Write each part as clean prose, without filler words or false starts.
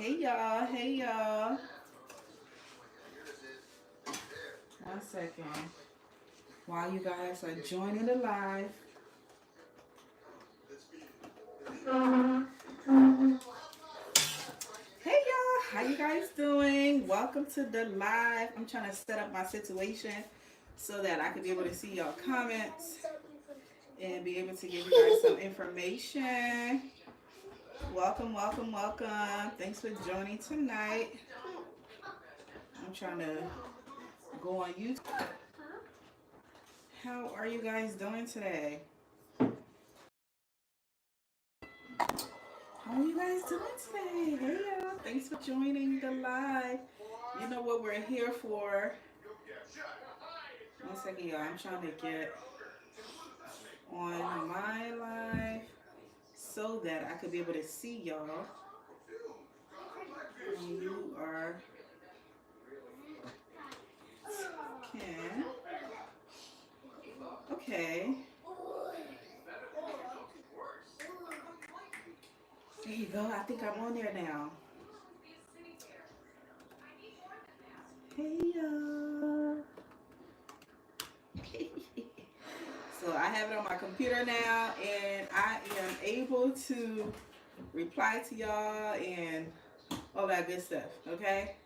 Hey y'all, hey y'all. One second. While you guys are joining the live. Hey y'all, how you guys doing? Welcome to the live. I'm trying to set up my situation so that I can be able to see y'all comments and be able to give you guys some information. Welcome, welcome, welcome. Thanks for joining tonight. I'm trying to go on YouTube. How are you guys doing today? How are you guys doing today? Hey y'all, thanks for joining the live. You know what we're here for. One second, y'all. I'm trying to get on my live so that I could be able to see y'all when you are can. Okay. There you go. I think I'm on there now. Hey y'all. So I have it on my computer now, and I am able to reply to y'all and all that good stuff. Okay.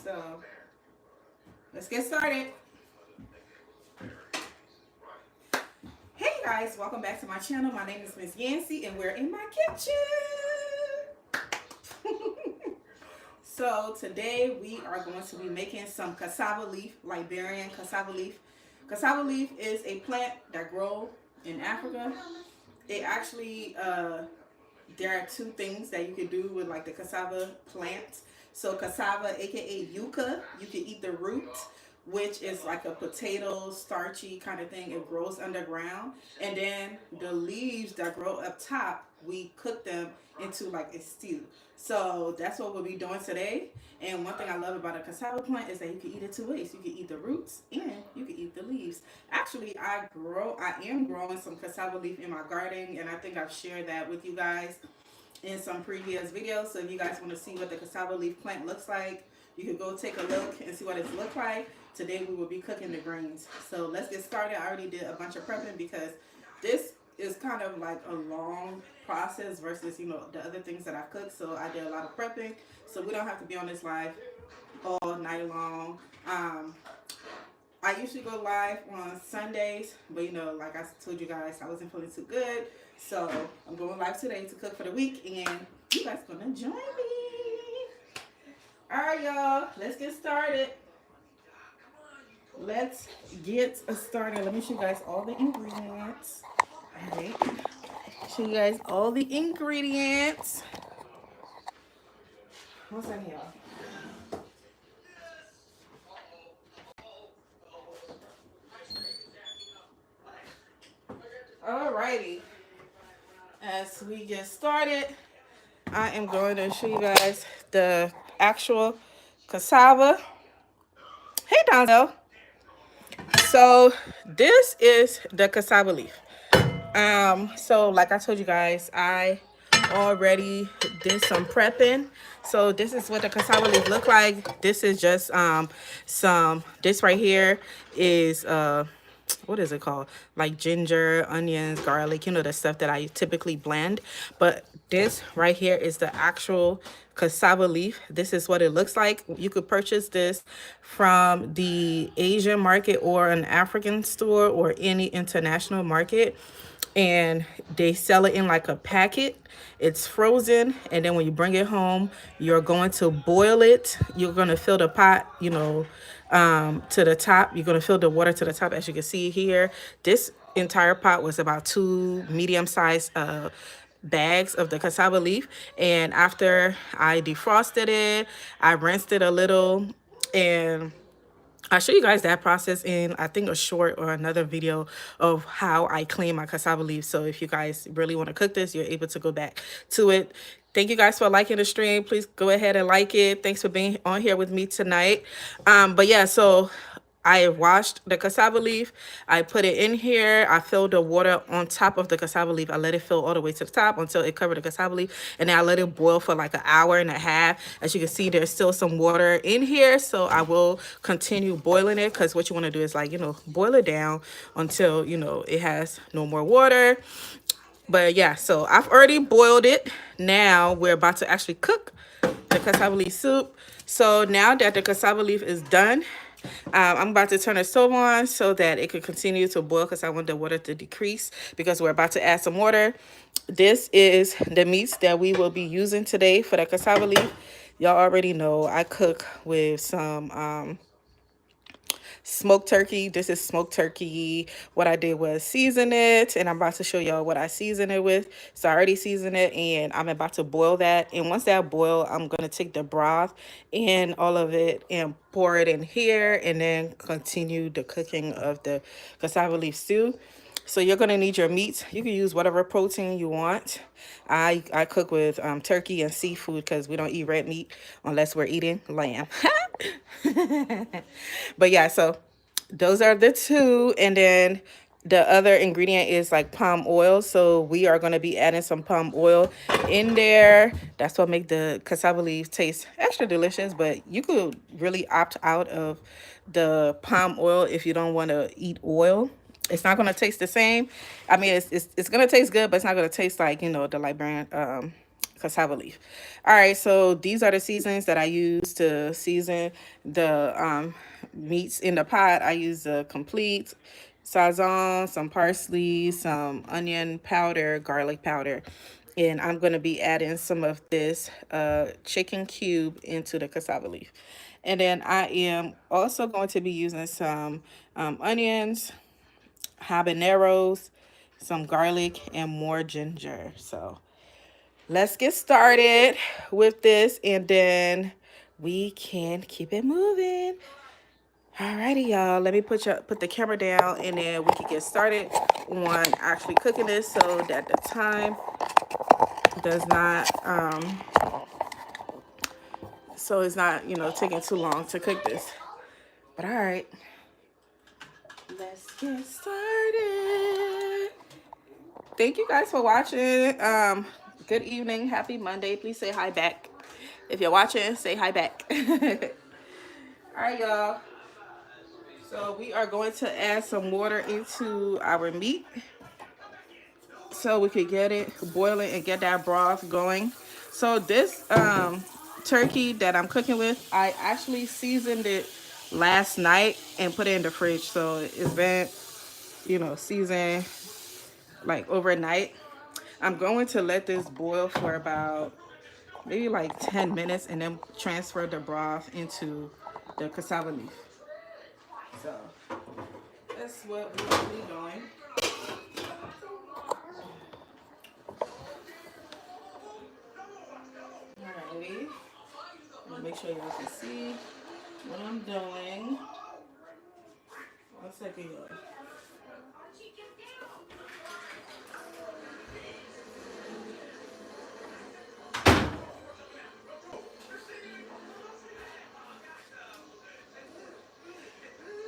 So let's get started. Hey guys, welcome back to my channel. My name is Miss Yancy and we're in my kitchen. So today we are going to be making some cassava leaf, Liberian cassava leaf. Cassava leaf is a plant that grows in Africa. It actually, there are two things that you can do with like the cassava plant. So cassava, aka yuca, you can eat the root, which is like a potato starchy kind of thing. It grows underground, and then the leaves that grow up top, we cook them into like a stew. So that's what we'll be doing today. And one thing I love about a cassava plant is that you can eat it two ways. You can eat the roots and you can eat the leaves. Actually, I am growing some cassava leaf in my garden, and I think I've shared that with you guys in some previous videos. So if you guys want to see what the cassava leaf plant looks like, you can go take a look and see what it looks like. Today we will be cooking the greens. So let's get started. I already did a bunch of prepping because this is kind of like a long process versus, you know, the other things that I cooked. So I did a lot of prepping. So we don't have to be on this live all night long. I usually go live on Sundays, but you know, like I told you guys, I wasn't feeling too good. So I'm going live today to cook for the week, and you guys gonna join me. All right, y'all, let's get started. Let's get started. Let me show you guys all the ingredients. All right, show you guys all the ingredients. What's in here? Alrighty. As we get started, I am going to show you guys the actual cassava. Hey, Donzel. So this is the cassava leaf. So like I told you guys, I already did some prepping. So this is what the cassava leaf look like. This is just this right here is what is it called, like ginger, onions, garlic, you know, the stuff that I typically blend. But this right here is the actual cassava leaf. This is what it looks like. You could purchase this from the Asian market or an African store or any international market, and they sell it in like a packet. It's frozen, and then when you bring it home, you're going to boil it. You're going to fill the pot, you know, to the top. You're going to fill the water to the top. As you can see here, this entire pot was about 2 medium-sized bags of the cassava leaf. And after I defrosted it, I rinsed it a little, and I'll show you guys that process in, I think, a short or another video of how I clean my cassava leaves. So if you guys really want to cook this, you're able to go back to it. Thank you guys for liking the stream. Please go ahead and like it. Thanks for being on here with me tonight. But yeah, so I washed the cassava leaf. I put it in here. I filled the water on top of the cassava leaf. I let it fill all the way to the top until it covered the cassava leaf. And then I let it boil for like an hour and a half. As you can see, there's still some water in here. So I will continue boiling it, because what you want to do is, like, boil it down until, it has no more water. But yeah, so I've already boiled it. Now we're about to actually cook the cassava leaf soup. So now that the cassava leaf is done, I'm about to turn the stove on so that it can continue to boil, because I want the water to decrease, because we're about to add some water. This is the meats that we will be using today for the cassava leaf. Y'all already know I cook with some smoked turkey. This is smoked turkey. What I did was season it, and I'm about to show y'all what I season it with. So I already seasoned it, and I'm about to boil that. And once that boil, I'm gonna take the broth and all of it and pour it in here, and then continue the cooking of the cassava leaf stew. So you're gonna need your meats. You can use whatever protein you want. I cook with turkey and seafood, because we don't eat red meat unless we're eating lamb. But yeah, so those are the two. And then the other ingredient is like palm oil. So we are going to be adding some palm oil in there. That's what make the cassava leaf taste extra delicious. But you could really opt out of the palm oil if you don't want to eat oil. It's not going to taste the same. I mean, it's going to taste good, but it's not going to taste like, the Liberian cassava leaf. All right, so these are the seasonings that I use to season the meats in the pot. I use the complete sazon, some parsley, some onion powder, garlic powder, and I'm going to be adding some of this chicken cube into the cassava leaf. And then I am also going to be using some onions, habaneros, some garlic, and more ginger. So let's get started with this, and then we can keep it moving. Alrighty, y'all. Let me put the camera down, and then we can get started on actually cooking this, so that the time does not so it's not taking too long to cook this. But all right, let's get started. Thank you guys for watching. Good evening, happy Monday. Please say hi back. If you're watching, say hi back. All right, y'all. So we are going to add some water into our meat so we could get it boiling and get that broth going. So this turkey that I'm cooking with, I actually seasoned it last night and put it in the fridge. So it's been, seasoned like overnight. I'm going to let this boil for about maybe like 10 minutes, and then transfer the broth into the cassava leaf. So that's what we'll be doing. Alrighty. Make sure y'all can see what I'm doing. 1 second, y'all.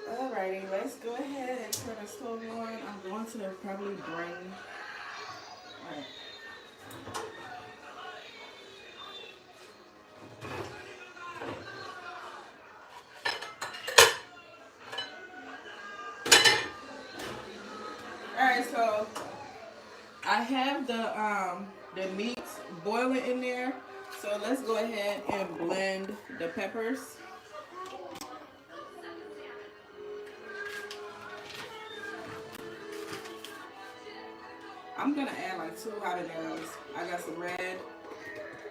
Alrighty, let's go ahead and turn the stove on. I'm going to probably bring. Alright. Alright, so I have the meats boiling in there. So let's go ahead and blend the peppers. I'm gonna add like 2 habaneros. I got some red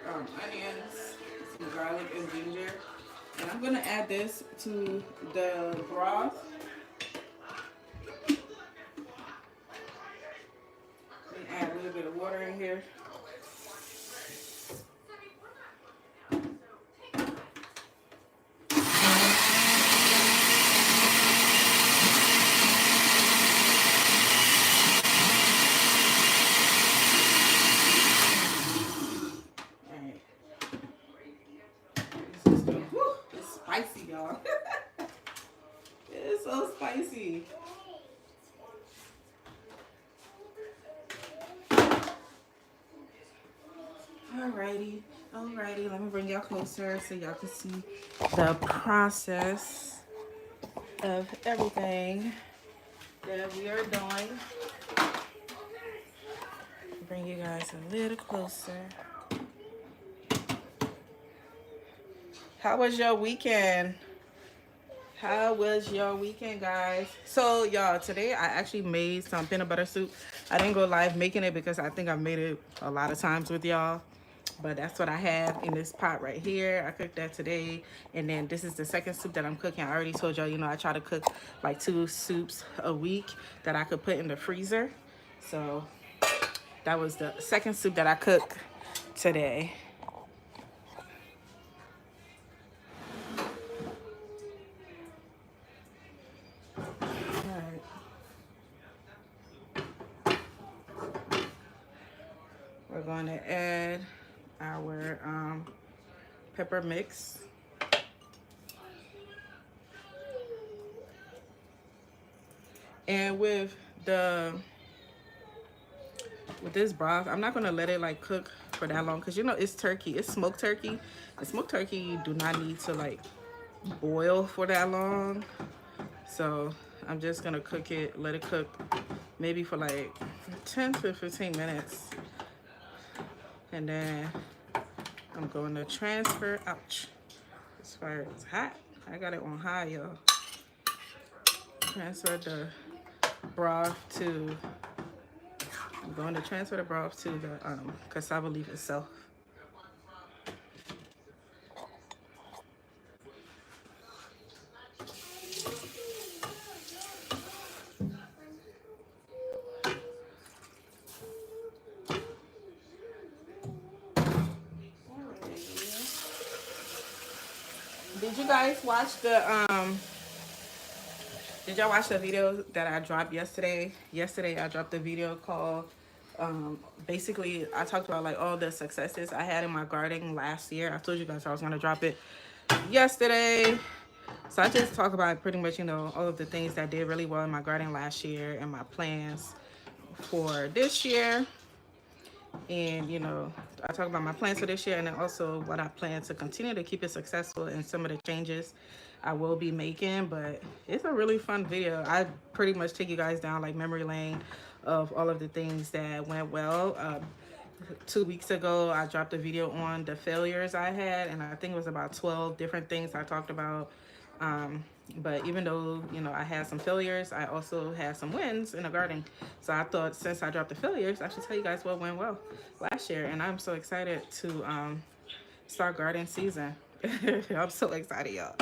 onions, some garlic and ginger, and I'm gonna add this to the broth. And add a little bit of water in here. Spicy, y'all. It's Alrighty, alrighty. Let me bring y'all closer so y'all can see the process of everything that we are doing. Bring you guys a little closer. How was your weekend? How was your weekend, guys? So, y'all, today I actually made some peanut butter soup. I didn't go live making it because I think I've made it a lot of times with y'all. But that's what I have in this pot right here. I cooked that today. And then this is the second soup that I'm cooking. I already told y'all, you know, I try to cook like 2 soups a week that I could put in the freezer. So that was the second soup that I cooked today. We're going to add our pepper mix. And with this broth, I'm not going to let it like cook for that long because, you know, it's turkey. It's smoked turkey. And smoked turkey do not need to like boil for that long. So I'm just going to cook it, let it cook maybe for like 10 to 15 minutes. And then I'm going to transfer, ouch, this fire is hot. I got it on high, y'all. Transfer the broth to, I'm going to transfer the broth to the cassava leaf itself. Did you guys watch did y'all watch the video that I dropped yesterday? Yesterday I dropped a video called, basically I talked about like all the successes I had in my garden last year. I told you guys I was gonna drop it yesterday. So I just talk about pretty much, you know, all of the things that did really well in my garden last year and my plans for this year. And, you know, I talk about my plans for this year and then also what I plan to continue to keep it successful and some of the changes I will be making. But it's a really fun video. I pretty much take you guys down like memory lane of all of the things that went well. 2 weeks ago, I dropped a video on the failures I had, and I think it was about 12 different things I talked about. But even though, you know, I had some failures, I also had some wins in the garden. So I thought since I dropped the failures, I should tell you guys what went well last year. And I'm so excited to start garden season. I'm so excited, y'all.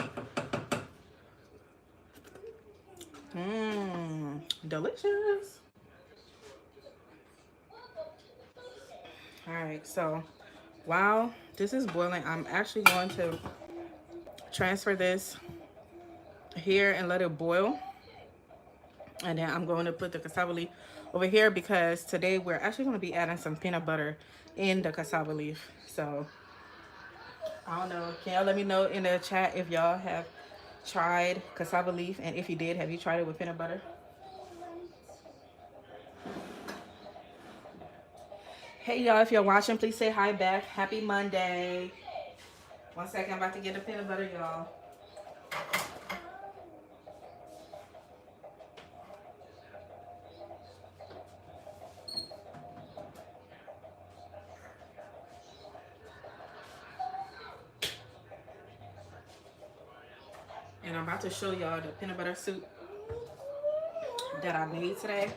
Delicious. All right, so while this is boiling, I'm actually going to transfer this here and let it boil. And then I'm going to put the cassava leaf over here because today we're actually going to be adding some peanut butter in the cassava leaf. So I don't know, can y'all let me know in the chat if y'all have tried cassava leaf, and if you did, have you tried it with peanut butter? Hey y'all, if you're watching, please say hi back. Happy Monday. 1 second, I'm about to get the peanut butter, y'all. And I'm about to show y'all the peanut butter soup that I made today.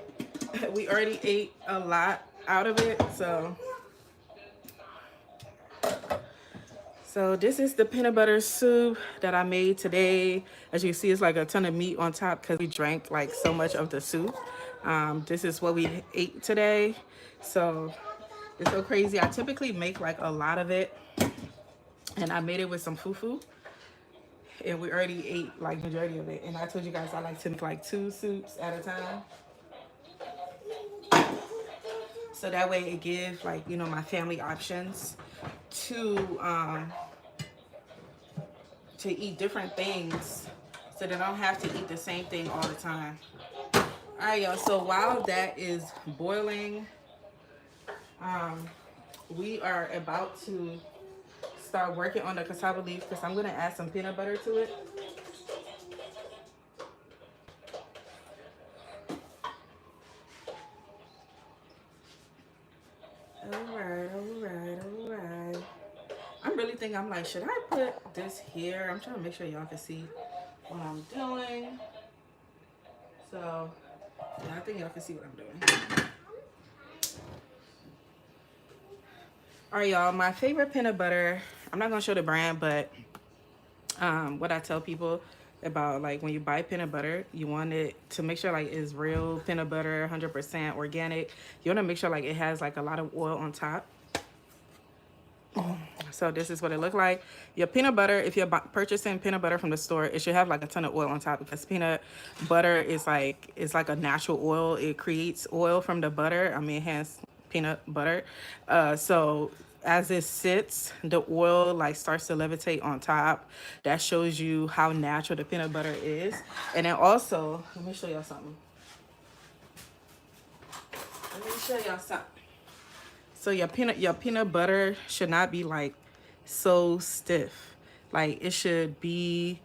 We already ate a lot out of it, so this is the peanut butter soup that I made today. As you can see, it's like a ton of meat on top because we drank like so much of the soup. This is what we ate today. So it's so crazy. I typically make like a lot of it, and I made it with some fufu. And we already ate like majority of it. And I told you guys I like to make like 2 soups at a time. So that way it gives like, you know, my family options to eat different things so they don't have to eat the same thing all the time. All right, y'all. So while that is boiling, we are about to start working on the cassava leaf because I'm gonna add some peanut butter to it. All right. I'm really thinking, I'm like, should I put this here? I'm trying to make sure y'all can see what I'm doing. So, yeah, I think y'all can see what I'm doing. All right, y'all, my favorite peanut butter, I'm not gonna show the brand, but what I tell people about, like, when you buy peanut butter, you want it to make sure like it's real peanut butter, 100% organic. You want to make sure like it has like a lot of oil on top. So this is what it looked like. Your peanut butter, if you're purchasing peanut butter from the store, it should have like a ton of oil on top because peanut butter is like, it's like a natural oil. It creates oil from the butter. I mean, hence peanut butter. So as it sits, the oil like starts to levitate on top. That shows you how natural the peanut butter is. And then also, let me show y'all something. So your peanut butter should not be like so stiff. Like it should be,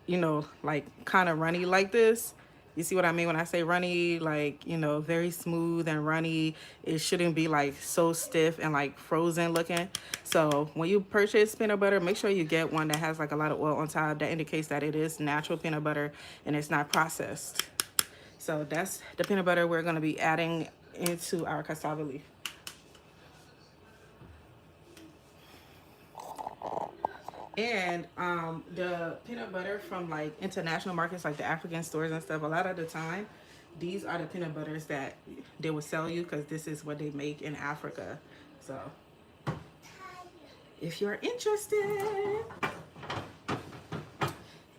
you know, like kind of runny like this. You see what I mean when I say runny? Like, you know, very smooth and runny. It shouldn't be like so stiff and like frozen looking. So when you purchase peanut butter, make sure you get one that has like a lot of oil on top. That indicates that it is natural peanut butter and it's not processed. So that's the peanut butter we're going to be adding into our cassava leaf. And the peanut butter from like international markets, like the African stores and stuff, a lot of the time, these are the peanut butters that they will sell you because this is what they make in Africa. So if you're interested,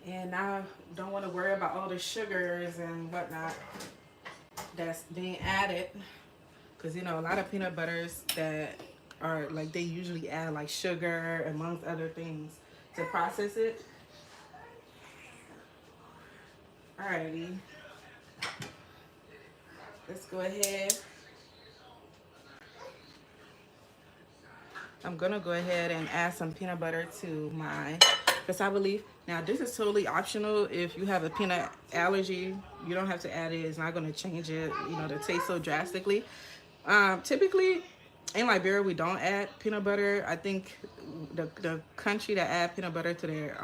and I don't want to worry about all the sugars and whatnot that's being added, because you know a lot of peanut butters that are like, they usually add like sugar amongst other things to process it. Alrighty, let's go ahead. I'm gonna go ahead and add some peanut butter to my cassava leaf. Now this is totally optional. If you have a peanut allergy, you don't have to add it. It's not gonna change it, you know, the taste so drastically. Typically in Liberia we don't add peanut butter. I think the country that add peanut butter to their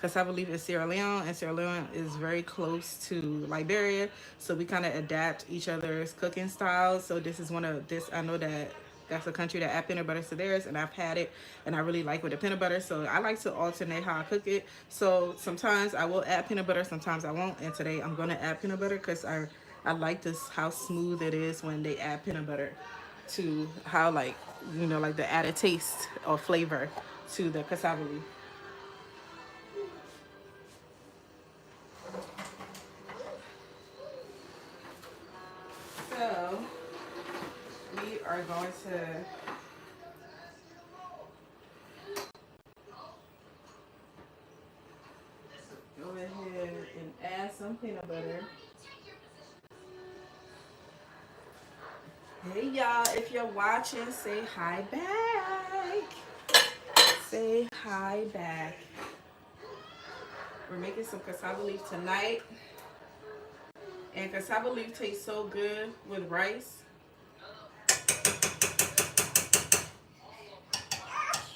cassava leaf is Sierra Leone, and Sierra Leone is very close to Liberia, so we kind of adapt each other's cooking styles. So this is one of this, I know that that's a country that add peanut butter to theirs, and I've had it and I really like with the peanut butter, so I like to alternate how I cook it. So sometimes I will add peanut butter, sometimes I won't, and today I'm gonna add peanut butter because I like this, how smooth it is when they add peanut butter to how, like, you know, like the added taste or flavor to the cassava leaf. So we are going to go ahead and add some peanut butter. Hey y'all, if you're watching, say hi back. Say hi back. We're making some cassava leaf tonight. And cassava leaf tastes so good with rice.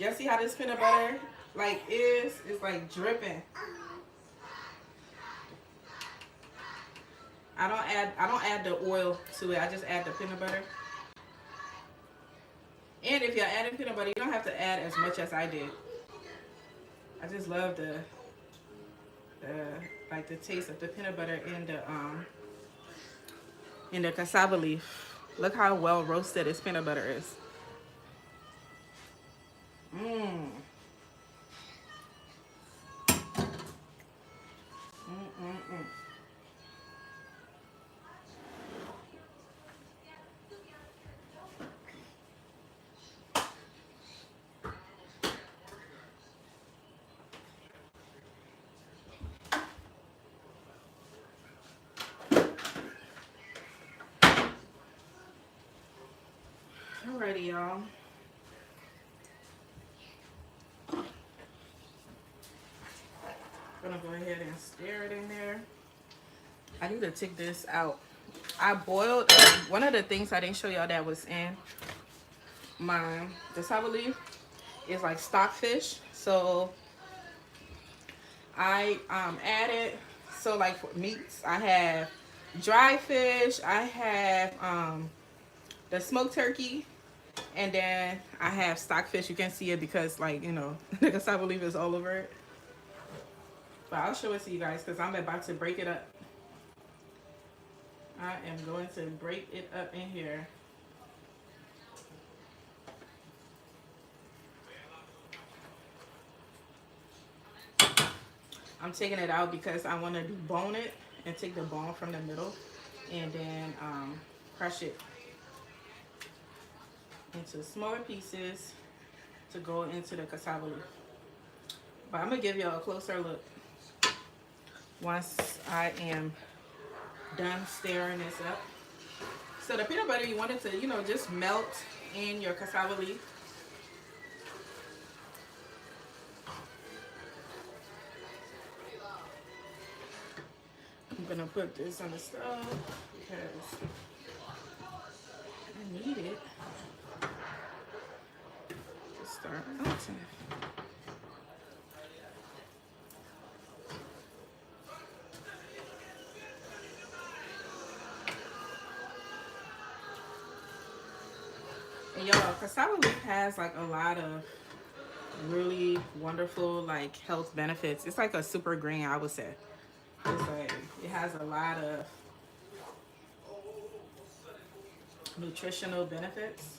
Y'all see how this peanut butter like is? It's like dripping. I don't add the oil to it. I just add the peanut butter. And if you're adding peanut butter, you don't have to add as much as I did. I just love the like the taste of the peanut butter in the cassava leaf. Look how well roasted this peanut butter is. Mmm. Alrighty, y'all. gonna go ahead and stir it in there. I need to take this out. I boiled one of the things I didn't show y'all that was in my cassava leaf is like stockfish. So I added, so like for meats, I have dry fish, I have the smoked turkey, and then I have stockfish. You can see it because, like, you know, the cassava leaf is all over it. But I'll show it to you guys because I'm about to break it up. I am going to break it up in here. I'm taking it out because I want to debone it and take the bone from the middle and then crush it into smaller pieces to go into the cassava leaf. But I'm going to give y'all a closer look once I am done stirring this up. So the peanut butter, you want it to, you know, just melt in your cassava leaf. I'm gonna put this on the stove because I need it to start melting. And y'all, cassava leaf has like a lot of really wonderful like health benefits. It's like a super grain, I would say. It's like, it has a lot of nutritional benefits.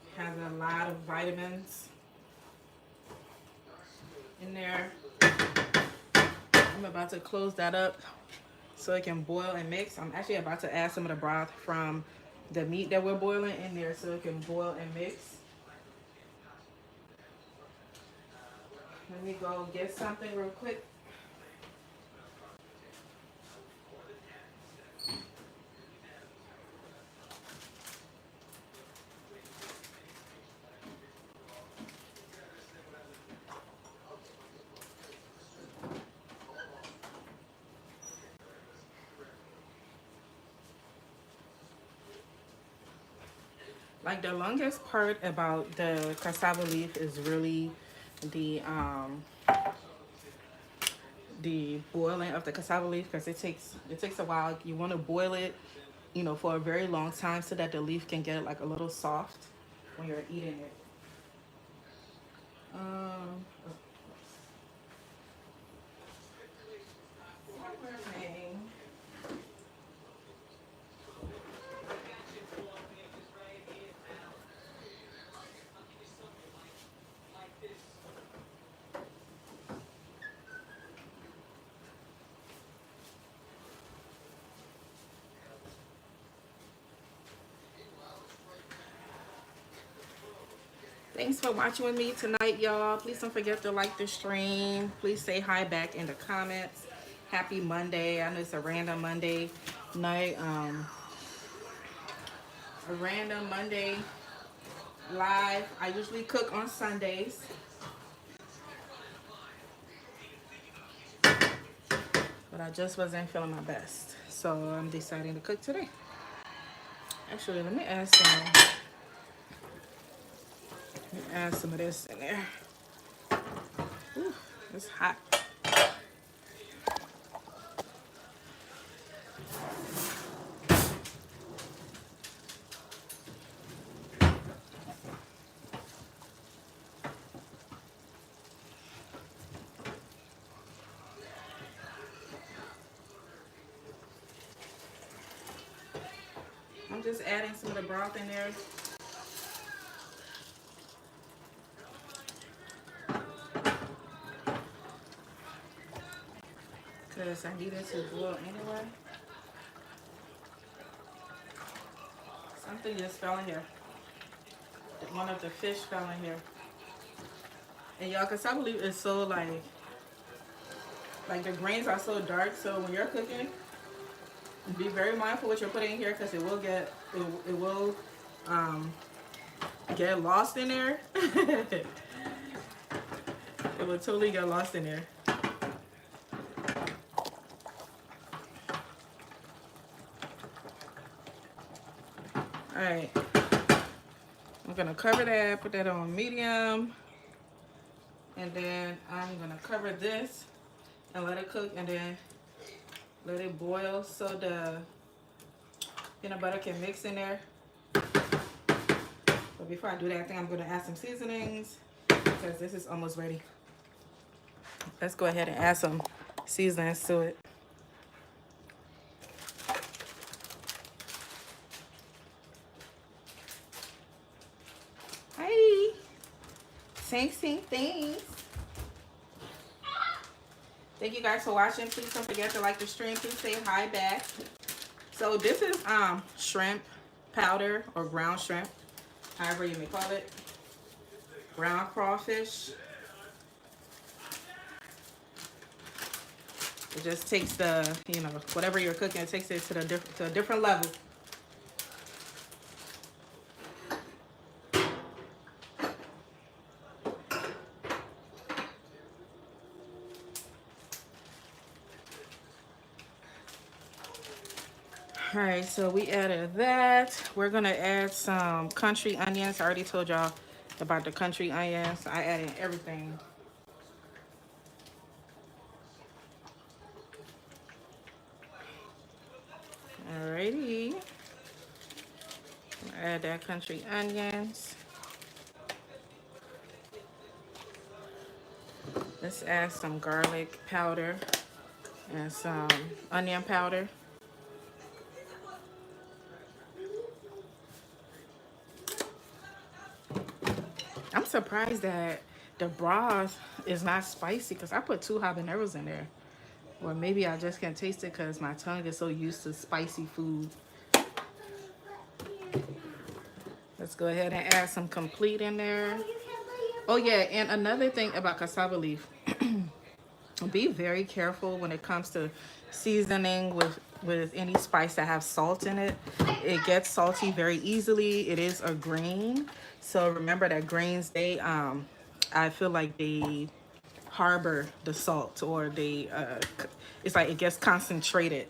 It has a lot of vitamins in there. I'm about to close that up so it can boil and mix. I'm actually about to add some of the broth from the meat that we're boiling in there so it can boil and mix. Let me go get something real quick. Like the longest part about the cassava leaf is really the boiling of the cassava leaf, because it takes a while. You want to boil it, you know, for a very long time so that the leaf can get like a little soft when you're eating it. Thanks for watching with me tonight, y'all. Please don't forget to like the stream. Please say hi back in the comments. Happy Monday. I know it's a random Monday night. A random Monday live. I usually cook on Sundays. But I just wasn't feeling my best. So I'm deciding to cook today. Actually, let me add some of this in there. Ooh, it's hot. I'm just adding some of the broth in there. Because I need it to boil anyway. Something just fell in here. One of the fish fell in here. And y'all, cassava leaf is so like the grains are so dark. So when you're cooking, be very mindful what you're putting in here because it will get lost in there. It will totally get lost in there. All right, I'm gonna cover that, put that on medium, and then I'm gonna cover this and let it cook, and then let it boil so the peanut butter can mix in there. But before I do that, I think I'm gonna add some seasonings because this is almost ready. Let's go ahead and add some seasonings to it. Hi. Same things. Thank you guys for watching. Please don't forget to like the stream. Please say hi back. So this is shrimp powder or ground shrimp, however you may call it. Ground crawfish. It just takes the, you know, whatever you're cooking, it takes it to a different level. All right, so we added that. We're gonna add some country onions. I already told y'all about the country onions. I added everything. Alrighty. Add that country onions. Let's add some garlic powder and some onion powder. I'm surprised that the broth is not spicy because I put 2 habaneros in there. Or maybe I just can't taste it because my tongue is so used to spicy food. Let's go ahead and add some complete in there. Oh yeah, and another thing about cassava leaf. Be very careful when it comes to seasoning with any spice that have salt in it. It gets salty very easily. It is a grain, so remember that grains, they I feel like they harbor the salt, or they it's like it gets concentrated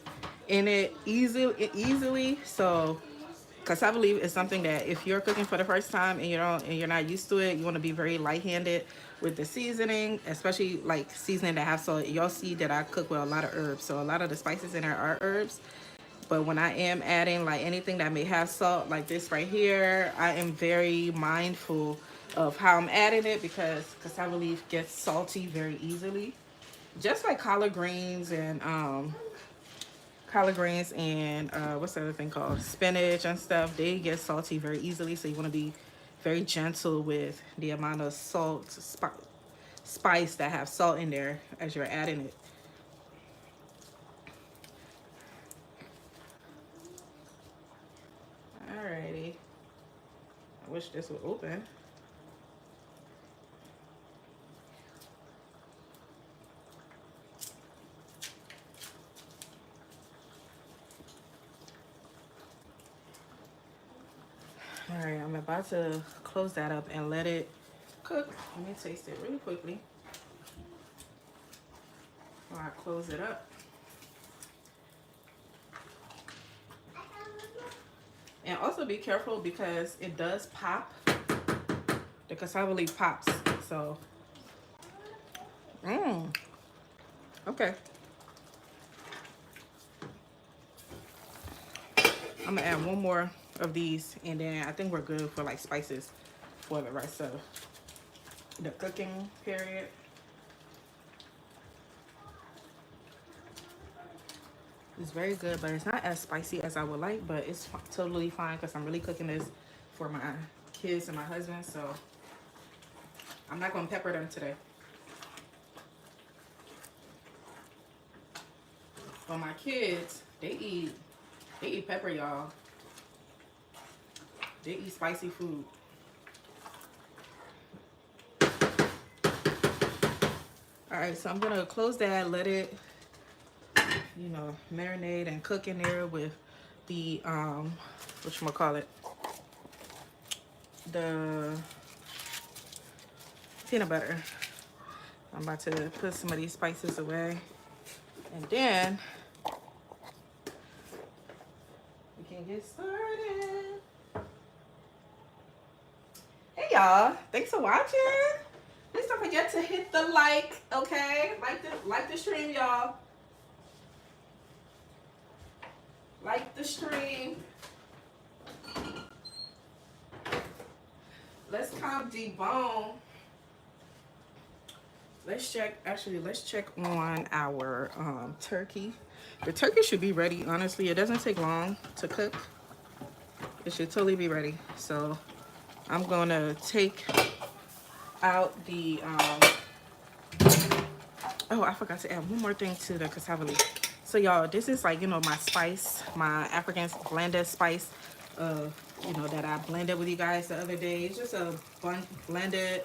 in it easily. So cassava leaf is something that if you're cooking for the first time and you're not used to it, you want to be very light-handed with the seasoning, especially like seasoning that have salt. Y'all see that I cook with a lot of herbs, so a lot of the spices in there are herbs. But when I am adding like anything that may have salt, like this right here, I am very mindful of how I'm adding it because cassava leaf gets salty very easily, just like collard greens and what's the other thing called, spinach and stuff. They get salty very easily, so you want to be very gentle with the amount of salt, spice that have salt in there as you're adding it. Alrighty, I wish this would open. All right, I'm about to close that up and let it cook. Let me taste it really quickly before I close it up. And also be careful because it does pop. The cassava leaf pops. So, okay. I'm gonna add one more of these, and then I think we're good for like spices for the rest of the cooking period. It's very good, but it's not as spicy as I would like, but it's totally fine because I'm really cooking this for my kids and my husband, so I'm not gonna pepper them today. For my kids, they eat pepper, y'all. They eat spicy food. All right, so I'm gonna close that, let it, you know, marinate and cook in there with the whatchamacallit, the peanut butter. I'm about to put some of these spices away, and then we can get started. y'all. Thanks for watching. Please don't forget to hit the like, okay? Like the stream, y'all. Like the stream. Let's come debone. Let's check on our turkey. The turkey should be ready. Honestly, it doesn't take long to cook. It should totally be ready. So I'm gonna take out the oh, I forgot to add one more thing to the cassava leaf. So y'all, this is like, you know, my spice, my African blended spice, you know, that I blended with you guys the other day. It's just a blended,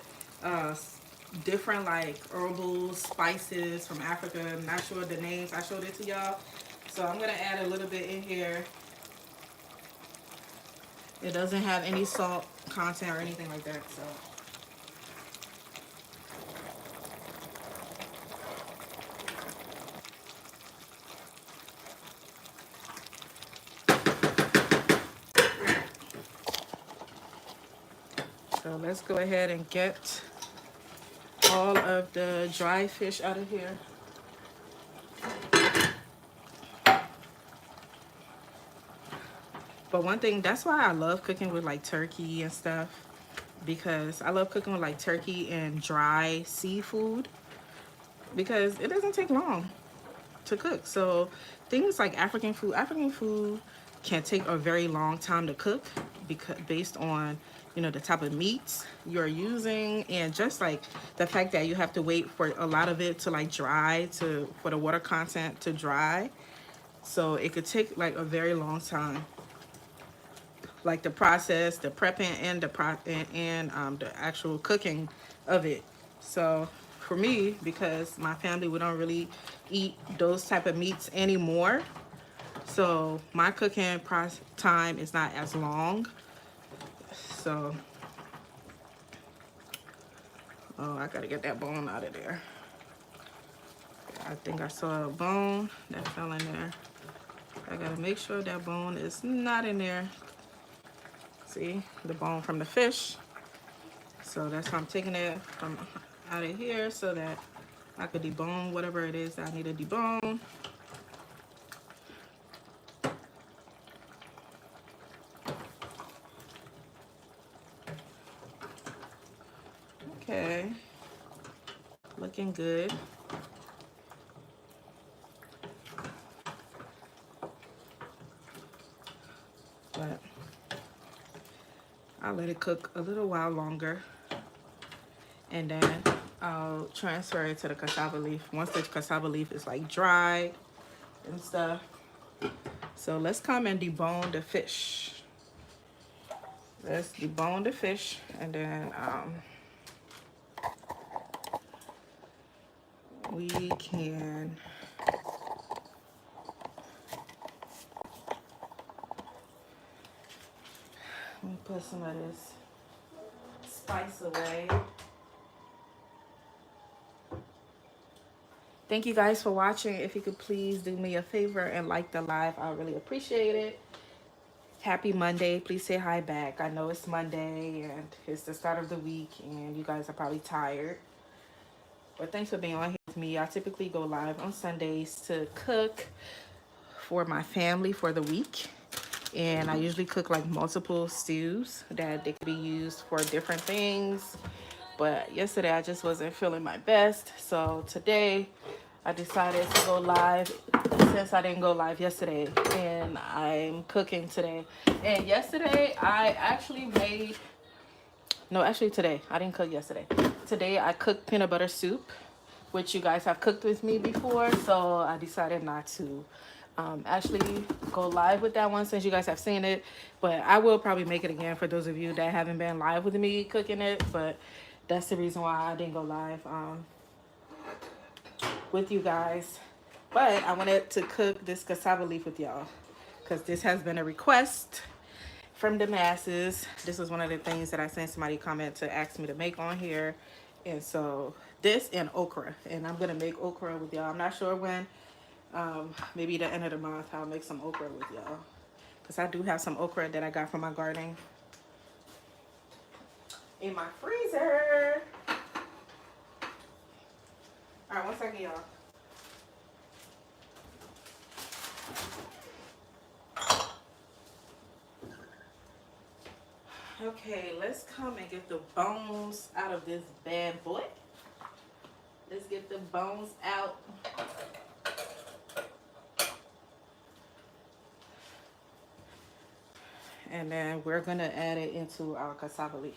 different like herbal spices from Africa. I'm not sure the names. I showed it to y'all. So I'm gonna add a little bit in here. It doesn't have any salt content or anything like that. So let's go ahead and get all of the dry fish out of here. But one thing, that's why I love cooking with like turkey and stuff, because I love cooking with like turkey and dry seafood, because it doesn't take long to cook. So things like African food can take a very long time to cook, because based on, you know, the type of meats you're using, and just like the fact that you have to wait for a lot of it to like dry, for the water content to dry. So it could take like a very long time, like the process, the prepping, and the actual cooking of it. So for me, because my family, we don't really eat those type of meats anymore, so my cooking time is not as long. So oh, I gotta get that bone out of there. I think I saw a bone that fell in there. I gotta make sure that bone is not in there. See, the bone from the fish. So that's why I'm taking it from out of here, so that I could debone whatever it is that I need to debone. Okay, looking good. But I'll let it cook a little while longer, and then I'll transfer it to the cassava leaf once the cassava leaf is like dry and stuff. So let's come and debone the fish. Let's debone the fish, and then we can let me put some of this spice away. Thank you guys for watching. If you could please do me a favor and like the live, I really appreciate it. Happy Monday. Please say hi back. I know it's Monday and it's the start of the week and you guys are probably tired. But thanks for being on here with me. I typically go live on Sundays to cook for my family for the week. And I usually cook like multiple stews that they could be used for different things. But yesterday I just wasn't feeling my best. So today I decided to go live, since I didn't go live yesterday, and I'm cooking today. And yesterday I actually made, no, actually today, I didn't cook yesterday. Today I cooked peanut butter soup, which you guys have cooked with me before. So I decided not to actually go live with that one, since you guys have seen it. But I will probably make it again for those of you that haven't been live with me cooking it. But that's the reason why I didn't go live with you guys. But I wanted to cook this cassava leaf with y'all, because this has been a request from the masses. This was one of the things that I sent somebody a comment to ask me to make on here. And so this and okra, and I'm gonna make okra with y'all. I'm not sure when, maybe the end of the month I'll make some okra with y'all, because I do have some okra that I got from my garden. in my freezer. All right, 1 second, y'all. Okay, let's come and get the bones out of this bad boy. Let's get the bones out. And then we're gonna add it into our cassava leaf.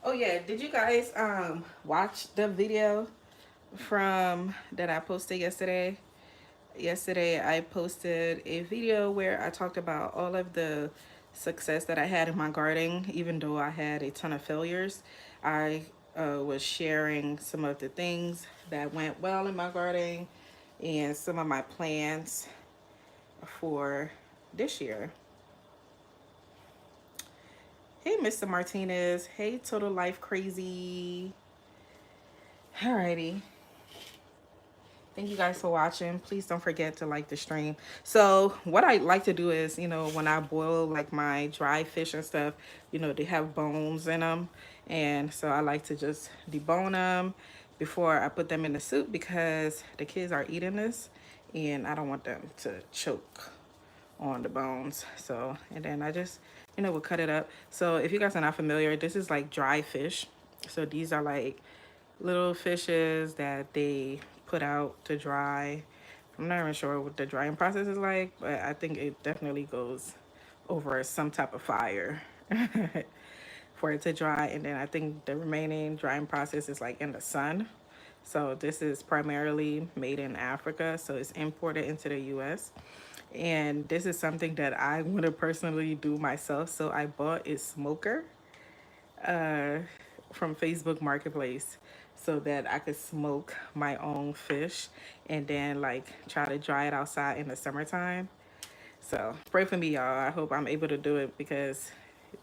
Oh yeah, did you guys watch the video from that I posted yesterday? Yesterday I posted a video where I talked about all of the success that I had in my gardening. Even though I had a ton of failures, I was sharing some of the things that went well in my gardening and some of my plans for this year. Hey, Mr. Martinez. Hey, Total Life Crazy. Alrighty. Thank you guys for watching. Please don't forget to like the stream. So what I like to do is, you know, when I boil like my dry fish and stuff, you know, they have bones in them. And so I like to just debone them before I put them in the soup because the kids are eating this and I don't want them to choke on the bones. So, and then I just, you know, we'll cut it up. So if you guys are not familiar, this is like dry fish. So these are like little fishes that they put out to dry. I'm not even sure what the drying process is like, but I think it definitely goes over some type of fire for it to dry. And then I think the remaining drying process is like in the sun. So this is primarily made in Africa, so it's imported into the US. And this is something that I want to personally do myself. So I bought a smoker uh, from Facebook Marketplace so that I could smoke my own fish and then like try to dry it outside in the summertime. So pray for me, y'all. I hope I'm able to do it because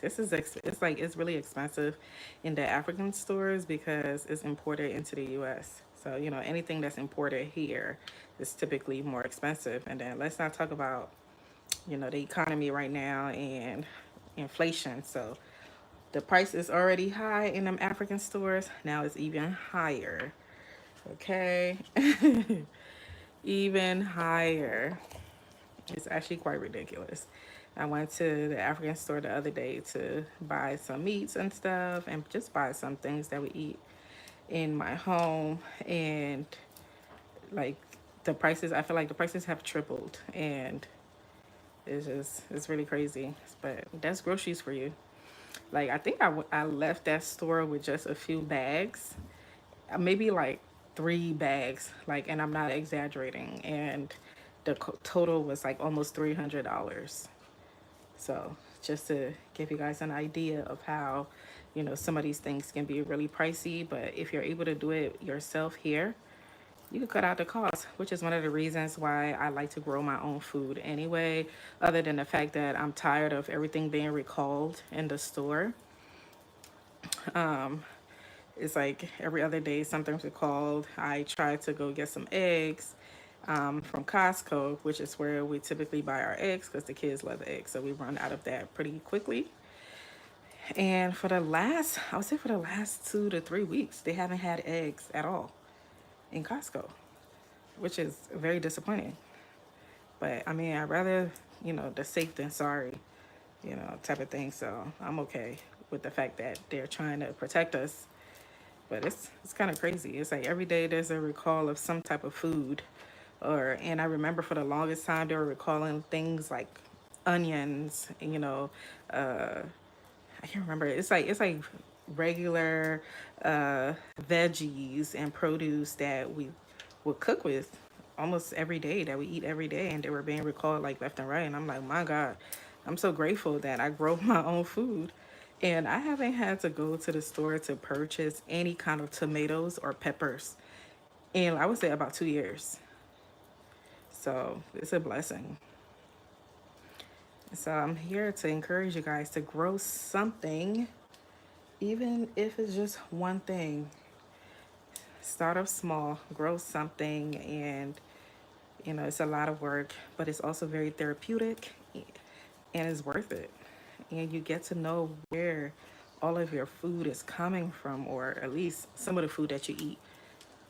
this is it's like it's really expensive in the African stores because it's imported into the US. So, you know, anything that's imported here is typically more expensive. And then let's not talk about, you know, the economy right now and inflation. So the price is already high in them African stores. Now it's even higher. Okay. Even higher. It's actually quite ridiculous. I went to the African store the other day to buy some meats and stuff and just buy some things that we eat in my home. And like the prices, I feel like the prices have tripled. And it's really crazy. But that's groceries for you. Like, I think I left that store with just a few bags, maybe like 3 bags, like, and I'm not exaggerating. And the total was like almost $300. So just to give you guys an idea of how, you know, some of these things can be really pricey, but if you're able to do it yourself here, you can cut out the cost, which is one of the reasons why I like to grow my own food anyway, other than the fact that I'm tired of everything being recalled in the store. It's like every other day something's recalled. I try to go get some eggs from Costco, which is where we typically buy our eggs because the kids love eggs. So we run out of that pretty quickly. And for the last, I would say for the last 2 to 3 weeks, they haven't had eggs at all in Costco, which is very disappointing. But I mean, I'd rather, you know, the safe than sorry, you know, type of thing. So I'm okay with the fact that they're trying to protect us. But it's kind of crazy. It's like every day there's a recall of some type of food. And I remember for the longest time they were recalling things like onions, you know, I can't remember. It's like regular veggies and produce that we would cook with almost every day, that we eat every day, and they were being recalled like left and right. And I'm like, my God, I'm so grateful that I grow my own food. And I haven't had to go to the store to purchase any kind of tomatoes or peppers in, I would say, about 2 years. So it's a blessing. So I'm here to encourage you guys to grow something, even if it's just one thing. start off small, grow something, and it's a lot of work, but it's also very therapeutic and it's worth it. And you get to know where all of your food is coming from, or at least some of the food that you eat,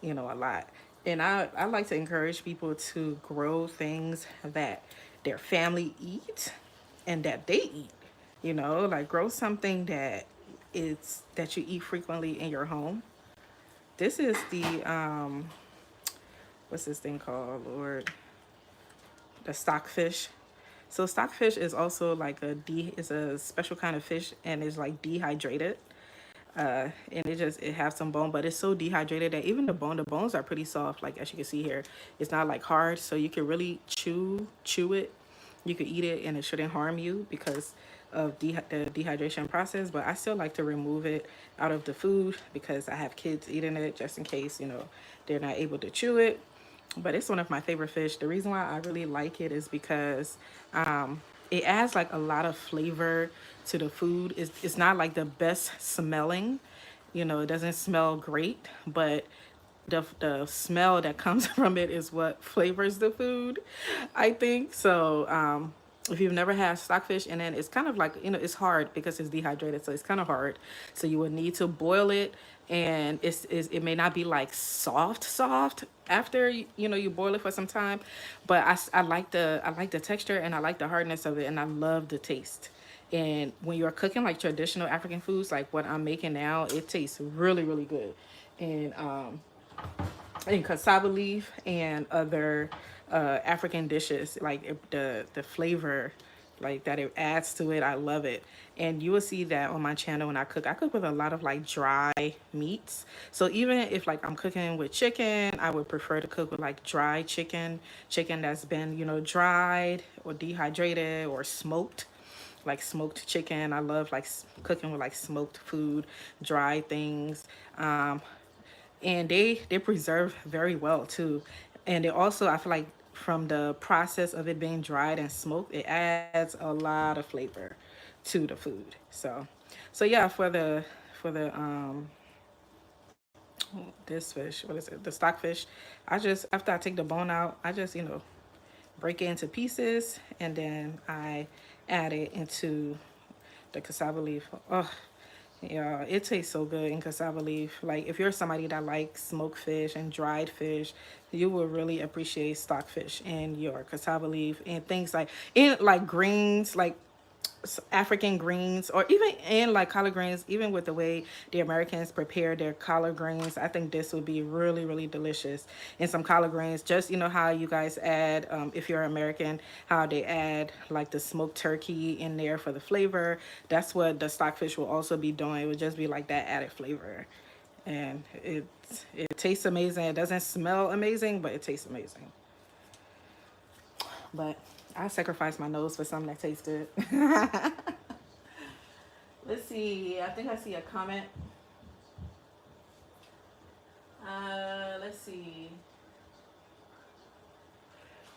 a lot. And I like to encourage people to grow things that their family eat and that they eat. Like grow something that you eat frequently in your home. This is the what's this thing called, Lord? The stockfish. So stockfish is also like it's a special kind of fish, and it's like dehydrated. And it has some bone, but it's so dehydrated that even the bones are pretty soft. Like as you can see here, it's not like hard, so you can really chew it. You could eat it, and it shouldn't harm you because of the dehydration process. But I still like to remove it out of the food because I have kids eating it, just in case they're not able to chew it. But it's one of my favorite fish. The reason why I really like it is because it adds like a lot of flavor to the food. It's not like the best smelling, it doesn't smell great, but the smell that comes from it is what flavors the food, I think. So if you've never had stockfish, and then it's kind of like, it's hard because it's dehydrated, so it's kind of hard. So you would need to boil it, and it may not be like soft after you boil it for some time, but I like the texture, and I like the hardness of it, and I love the taste. And when you're cooking like traditional African foods, like what I'm making now, it tastes really, really good. And cassava leaf and other African dishes, like the flavor like that it adds to it, I love it. And you will see that on my channel when I cook with a lot of like dry meats. So even if like I'm cooking with chicken, I would prefer to cook with like dry chicken that's been dried or dehydrated or smoked, like smoked chicken. I love like cooking with like smoked food, dry things. And they preserve very well too. And it also, I feel like, from the process of it being dried and smoked, it adds a lot of flavor to the food. So yeah, for the this fish, what is it, the stockfish, I just, after I take the bone out, I just break it into pieces, and then I add it into the cassava leaf. Oh, yeah, it tastes so good in cassava leaf. Like if you're somebody that likes smoked fish and dried fish, you will really appreciate stockfish and your cassava leaf and things like in like greens, like African greens, or even in like collard greens. Even with the way the Americans prepare their collard greens, I think this would be really, really delicious. In some collard greens, just how you guys add, if you're American, how they add like the smoked turkey in there for the flavor. That's what the stockfish will also be doing. It would just be like that added flavor, and it tastes amazing. It doesn't smell amazing, but it tastes amazing. But I sacrifice my nose for something that tastes good. Let's see. I think I see a comment. Let's see.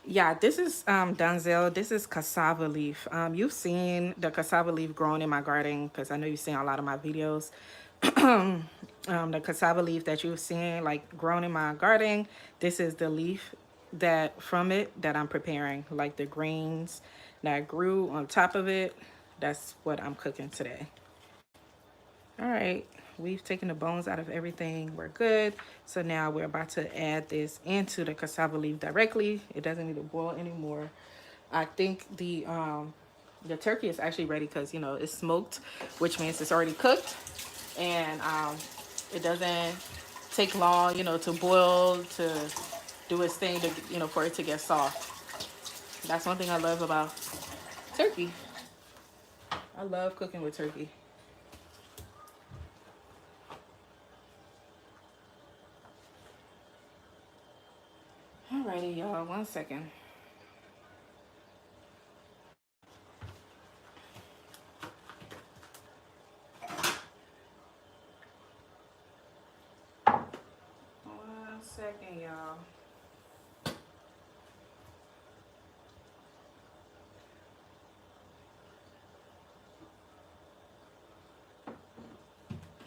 Yeah, this is Donzel. This is cassava leaf. You've seen the cassava leaf growing in my garden because I know you've seen a lot of my videos. The cassava leaf that you've seen like grown in my garden, this is the leaf that from it that I'm preparing, like the greens that grew on top of it. That's what I'm cooking today. All right, we've taken the bones out of everything. We're good. So now we're about to add this into the cassava leaf directly. It doesn't need to boil anymore. I think the turkey is actually ready because it's smoked, which means it's already cooked, and it doesn't take long to boil, to do its thing, to for it to get soft. That's one thing I love about turkey. I love cooking with turkey. Alrighty, y'all, 1 second. One second, y'all.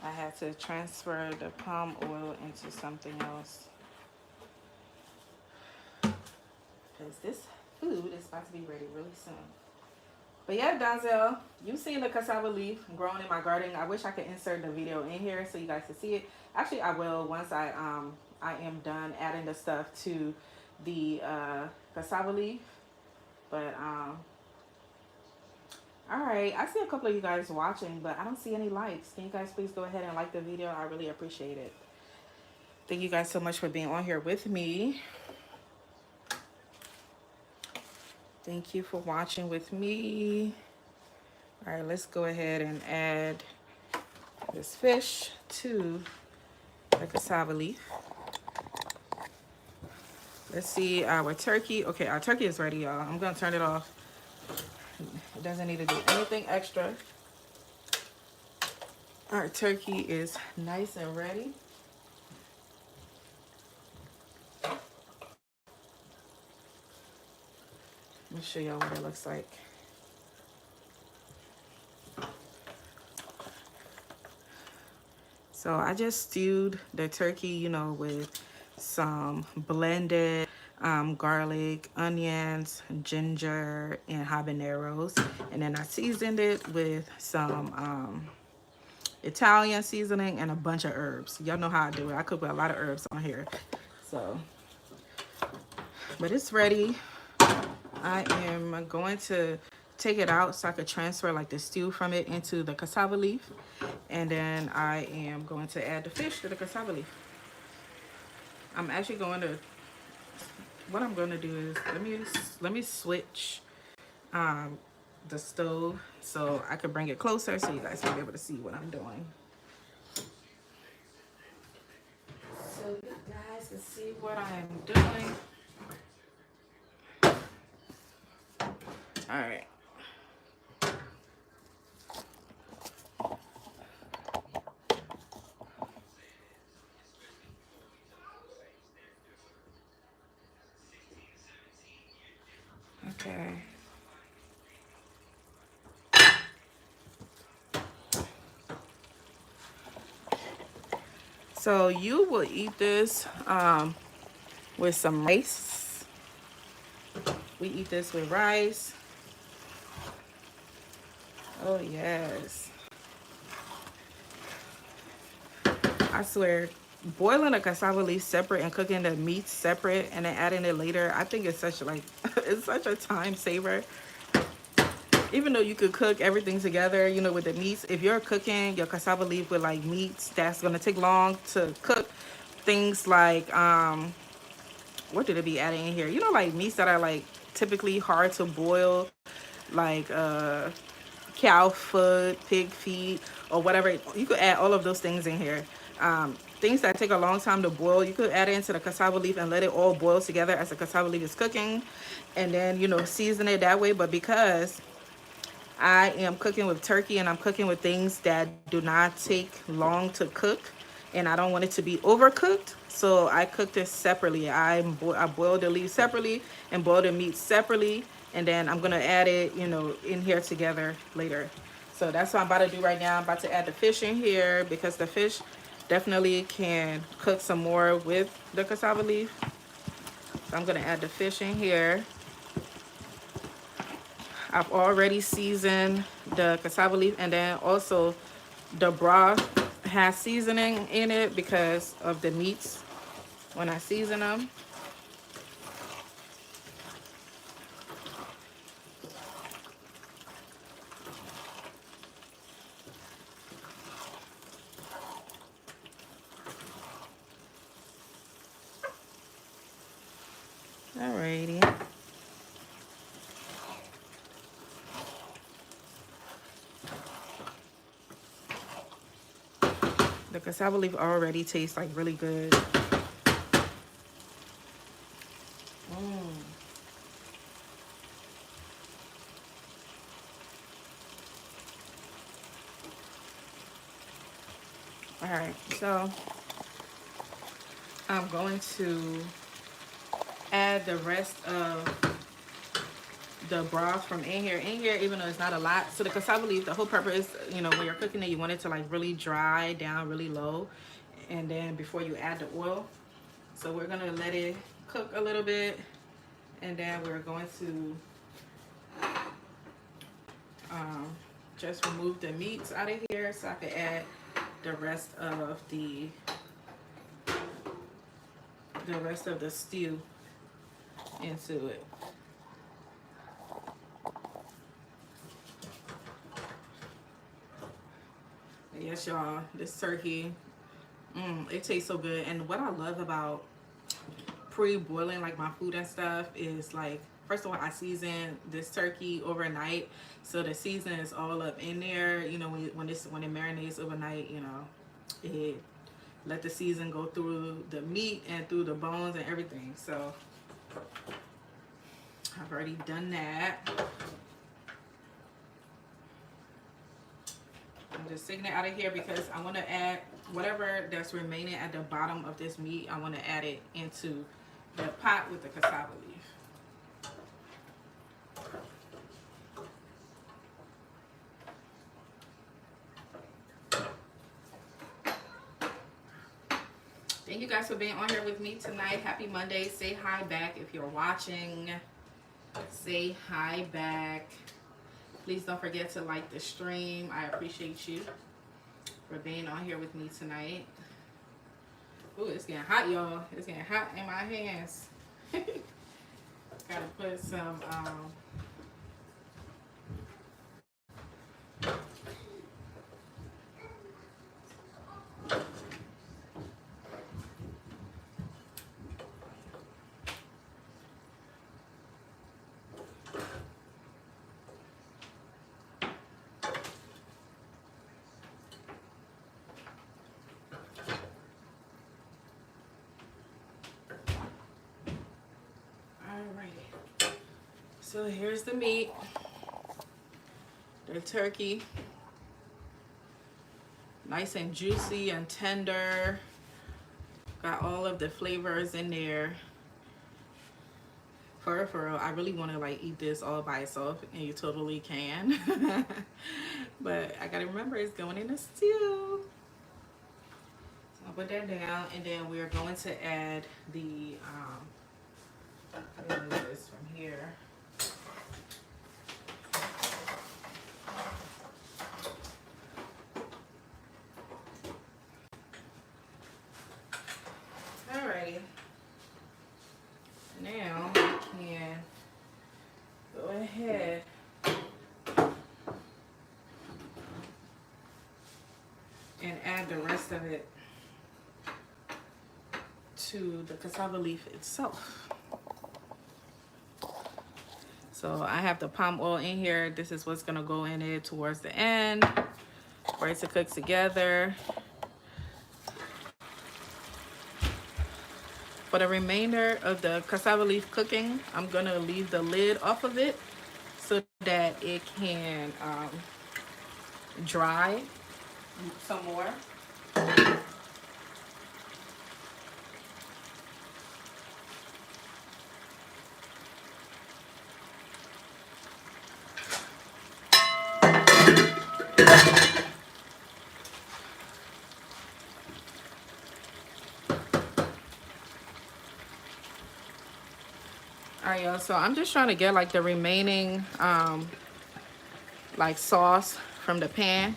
I I had to transfer the palm oil into something else. Because this food is about to be ready really soon. But yeah, Donzel, you've seen the cassava leaf growing in my garden. I wish I could insert the video in here so you guys can see it. Actually, I will once I am done adding the stuff to the cassava leaf. But all right, I see a couple of you guys watching, but I don't see any likes. Can you guys please go ahead and like the video? I really appreciate it. Thank you guys so much for being on here with me. Thank you for watching with me. All right, let's go ahead and add this fish to the cassava leaf. Let's see our turkey. Okay, our turkey is ready, y'all. I'm gonna turn it off. It doesn't need to do anything extra. Our turkey is nice and ready. Let me show y'all what it looks like. So I just stewed the turkey, you know, with some blended garlic, onions, ginger, and habaneros. And then I seasoned it with some Italian seasoning and a bunch of herbs. Y'all know how I do it. I cook with a lot of herbs on here. So, but it's ready. I am going to take it out so I could transfer like the stew from it into the cassava leaf. And then I am going to add the fish to the cassava leaf. I'm actually going to, what I'm going to do is, let me switch the stove so I can bring it closer so you guys can be able to see what I'm doing. So you guys can see what I am doing. All right. Okay. So you will eat this with some rice. We eat this with rice. Oh yes. I swear, boiling a cassava leaf separate and cooking the meat separate and then adding it later, I think it's such like it's such a time saver. Even though you could cook everything together, you know, with the meats, if you're cooking your cassava leaf with like meats that's gonna take long to cook, things like what did it be adding in here? You know, like meats that are like typically hard to boil, like cow foot, pig feet, or whatever. You could add all of those things in here. Things that take a long time to boil, you could add it into the cassava leaf and let it all boil together as the cassava leaf is cooking, and then, you know, season it that way. But because I am cooking with turkey and I'm cooking with things that do not take long to cook, and I don't want it to be overcooked, so I cooked this separately. I boiled the leaves separately and boiled the meat separately, and then I'm gonna add it, you know, in here together later. So that's what I'm about to do right now. I'm about to add the fish in here because the fish definitely can cook some more with the cassava leaf. So I'm gonna add the fish in here. I've already seasoned the cassava leaf, and then also the broth has seasoning in it because of the meats when I season them. Alrighty. The cassava leaf already tastes like really good. Alright, so I'm going to add the rest of the broth from in here, even though it's not a lot. So the cassava leaf, the whole purpose, you know, when you're cooking it, you want it to like really dry down really low, and then before you add the oil. So we're gonna let it cook a little bit, and then we're going to just remove the meats out of here so I can add the rest of the stew into it. Yes, y'all, this turkey, it tastes so good. And what I love about pre-boiling like my food and stuff is, like, first of all, I season this turkey overnight, so the season is all up in there. You know, when it marinates overnight, you know, it let the season go through the meat and through the bones and everything. So I've already done that. I'm just taking it out of here because I want to add whatever that's remaining at the bottom of this meat. I want to add it into the pot with the cassava leaf. Thank you guys for being on here with me tonight. Happy Monday. Say hi back if you're watching. Say hi back. Please don't forget to like the stream. I appreciate you for being on here with me tonight. Ooh, it's getting hot, y'all. It's getting hot in my hands. Gotta put some alrighty. So here's the meat. The turkey. Nice and juicy and tender. Got all of the flavors in there. For real, I really want to like eat this all by itself, and you totally can. But I gotta remember it's going in the stew. So I'll put that down, and then we're going to add the let me move this from here. Alrighty. Now we can go ahead and add the rest of it to the cassava leaf itself. So I have the palm oil in here. This is what's gonna go in it towards the end for it to cook together. For the remainder of the cassava leaf cooking, I'm gonna leave the lid off of it so that it can dry some more. All right, y'all, so I'm just trying to get like the remaining like sauce from the pan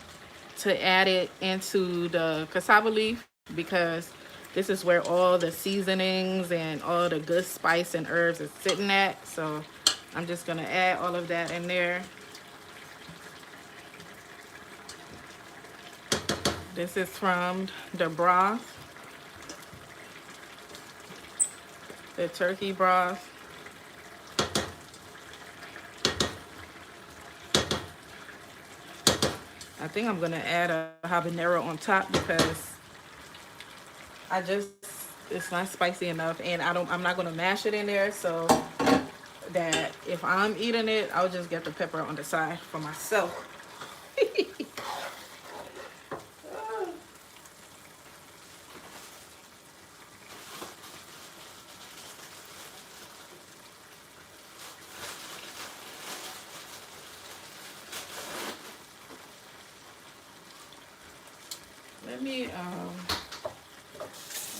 to add it into the cassava leaf, because this is where all the seasonings and all the good spice and herbs is sitting at. So I'm just gonna add all of that in there. This is from the broth, the turkey broth. I think I'm gonna add a habanero on top because it's not spicy enough, and I'm not gonna mash it in there, so that if I'm eating it, I'll just get the pepper on the side for myself. Let me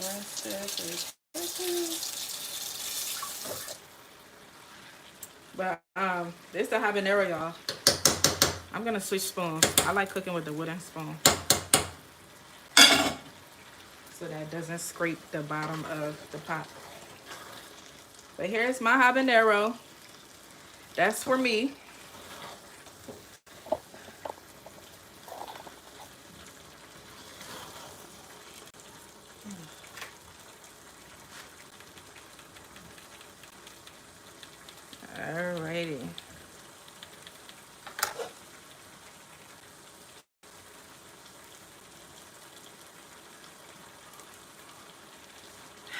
rest this. But this is the habanero, y'all. I'm gonna switch spoons. I like cooking with the wooden spoon, so that doesn't scrape the bottom of the pot. But here's my habanero. That's for me. Alrighty.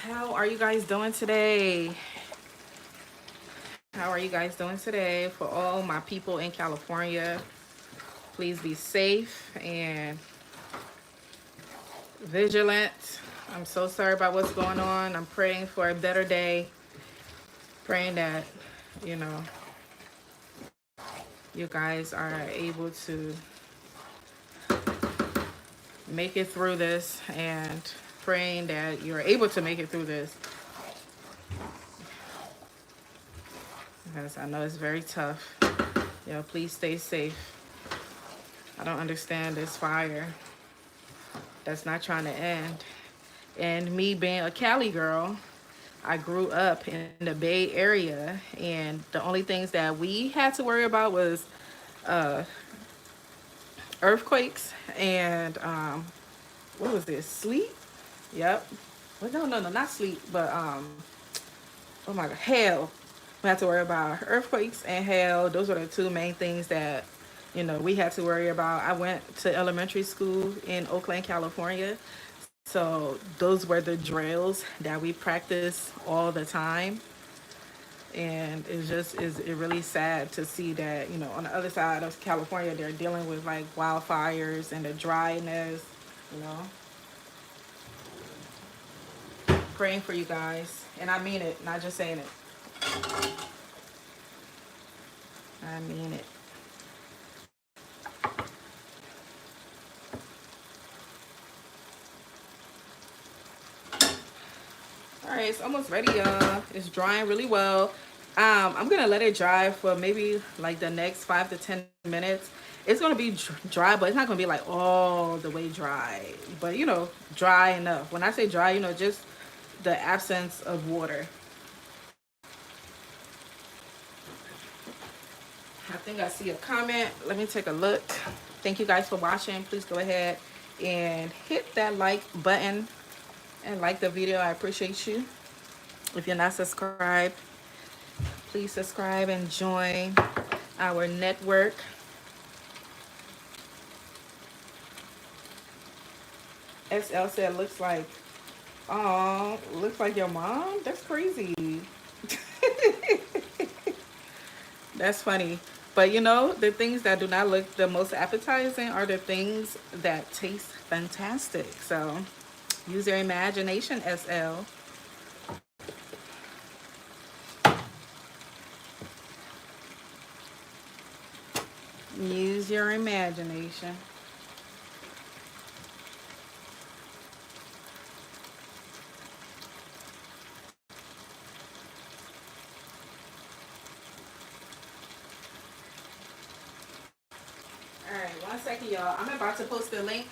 How are you guys doing today? How are you guys doing today? For all my people in California, please be safe and vigilant. I'm so sorry about what's going on. I'm praying for a better day. Praying that, you know, you guys are able to make it through this, and praying that you're able to make it through this. Because I know it's very tough. You know, please stay safe. I don't understand this fire that's not trying to end. And me being a Cali girl, I grew up in the Bay Area, and the only things that we had to worry about was earthquakes and what was this? Sleet? Yep. Well, no, not sleet, but oh my God, hail. We had to worry about earthquakes and hail. Those were the two main things that, you know, we had to worry about. I went to elementary school in Oakland, California. So those were the drills that we practiced all the time. And it's just is it really sad to see that, you know, on the other side of California, they're dealing with like wildfires and the dryness, you know. Praying for you guys. And I mean it, not just saying it. I mean it. All right, it's almost ready, y'all. It's drying really well. I'm gonna let it dry for maybe like the next 5 to 10 minutes. It's gonna be dry, but it's not gonna be like all the way dry. But you know, dry enough. When I say dry, you know, just the absence of water. I think I see a comment. Let me take a look. Thank you guys for watching. Please go ahead and hit that like button and like the video. I appreciate you. If you're not subscribed, please subscribe and join our network. SL said, looks like your mom? That's crazy. That's funny. But you know, the things that do not look the most appetizing are the things that taste fantastic. So use your imagination, SL. Use your imagination. All right, 1 second, y'all. I'm about to post the link.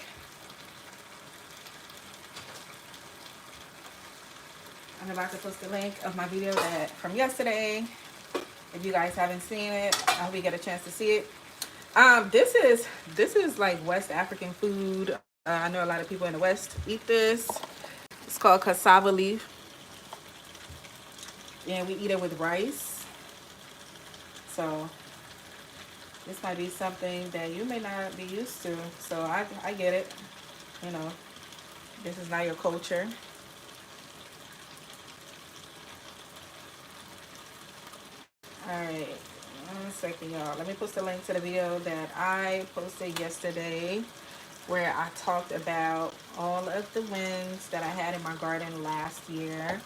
I'm about to post the link of my video that from yesterday. If you guys haven't seen it, I hope you get a chance to see it. This is like West African food. I know a lot of people in the West eat this. It's called cassava leaf, and we eat it with rice. So this might be something that you may not be used to. So I get it. You know, this is not your culture. All right, 1 second, y'all. Let me post a link to the video that I posted yesterday, where I talked about all of the wins that I had in my garden last year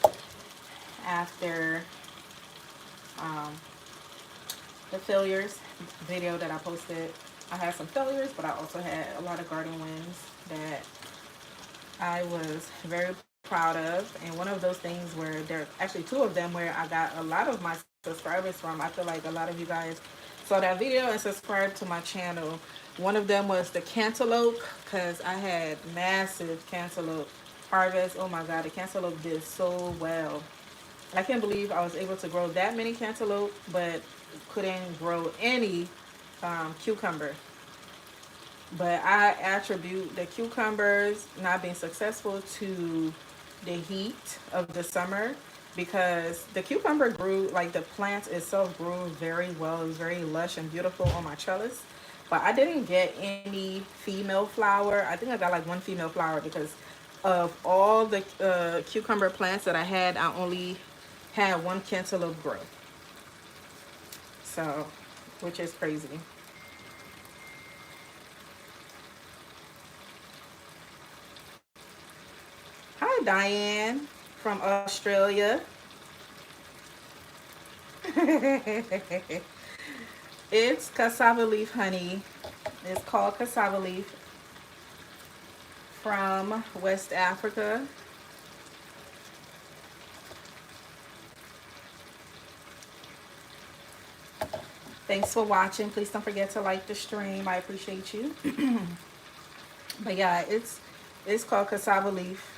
after the failures video that I posted. I had some failures, but I also had a lot of garden wins that I was very proud of, and one of those things where there are actually two of them where I got a lot of my subscribers from. I feel like a lot of you guys saw that video and subscribed to my channel. One of them was the cantaloupe, because I had massive cantaloupe harvest. Oh my god, the cantaloupe did so well. I can't believe I was able to grow that many cantaloupe, but couldn't grow any cucumber. But I attribute the cucumbers not being successful to the heat of the summer, because the cucumber grew, like the plant itself grew very well. It was very lush and beautiful on my trellis. But I didn't get any female flower. I think I got like one female flower, because of all the cucumber plants that I had, I only had one cantaloupe grow. So, which is crazy. Hi, Diane from Australia. It's cassava leaf honey. It's called cassava leaf from West Africa. Thanks for watching. Please don't forget to like the stream. I appreciate you. But yeah, it's called cassava leaf.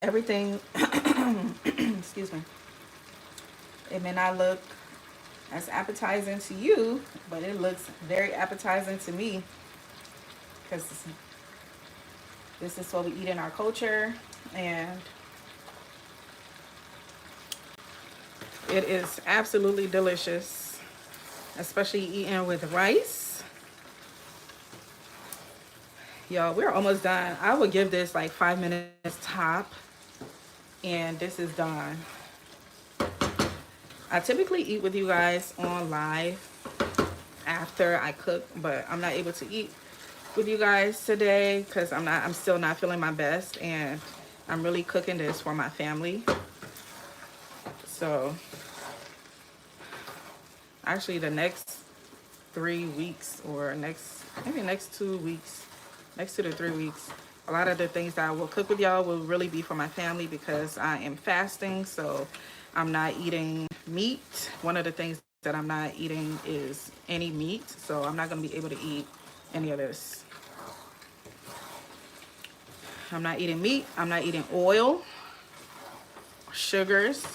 Everything, excuse me. It may not look as appetizing to you, but it looks very appetizing to me, because this is what we eat in our culture, and it is absolutely delicious, especially eaten with rice. Y'all, we're almost done. I would give this like 5 minutes top, and this is done. I typically eat with you guys on live after I cook, but I'm not able to eat with you guys today because I'm still not feeling my best, and I'm really cooking this for my family. So actually the next 3 weeks, or maybe next 2 weeks, next 2 to 3 weeks, a lot of the things that I will cook with y'all will really be for my family, because I am fasting, so I'm not eating meat. One of the things that I'm not eating is any meat, so I'm not going to be able to eat any of this. I'm not eating meat. I'm not eating oil, sugars.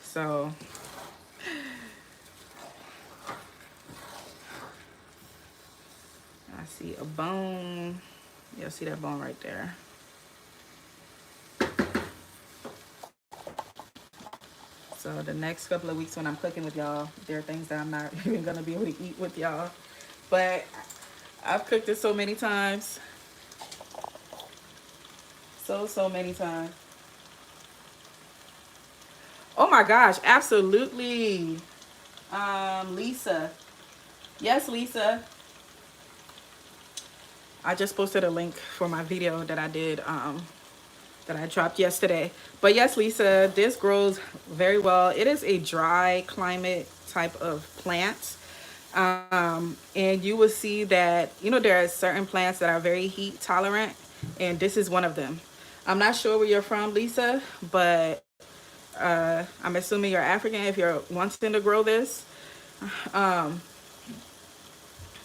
So I see a bone. You'll see that bone right there. So the next couple of weeks when I'm cooking with y'all, there are things that I'm not even gonna be able to eat with y'all. But I've cooked it so many times. So many times. Oh my gosh, absolutely. Lisa. Yes, Lisa. I just posted a link for my video that I did, that I dropped yesterday. But yes, Lisa, this grows very well. It is a dry climate type of plant. And you will see that, there are certain plants that are very heat tolerant, and this is one of them. I'm not sure where you're from, Lisa, but I'm assuming you're African if you're wanting to grow this. Um,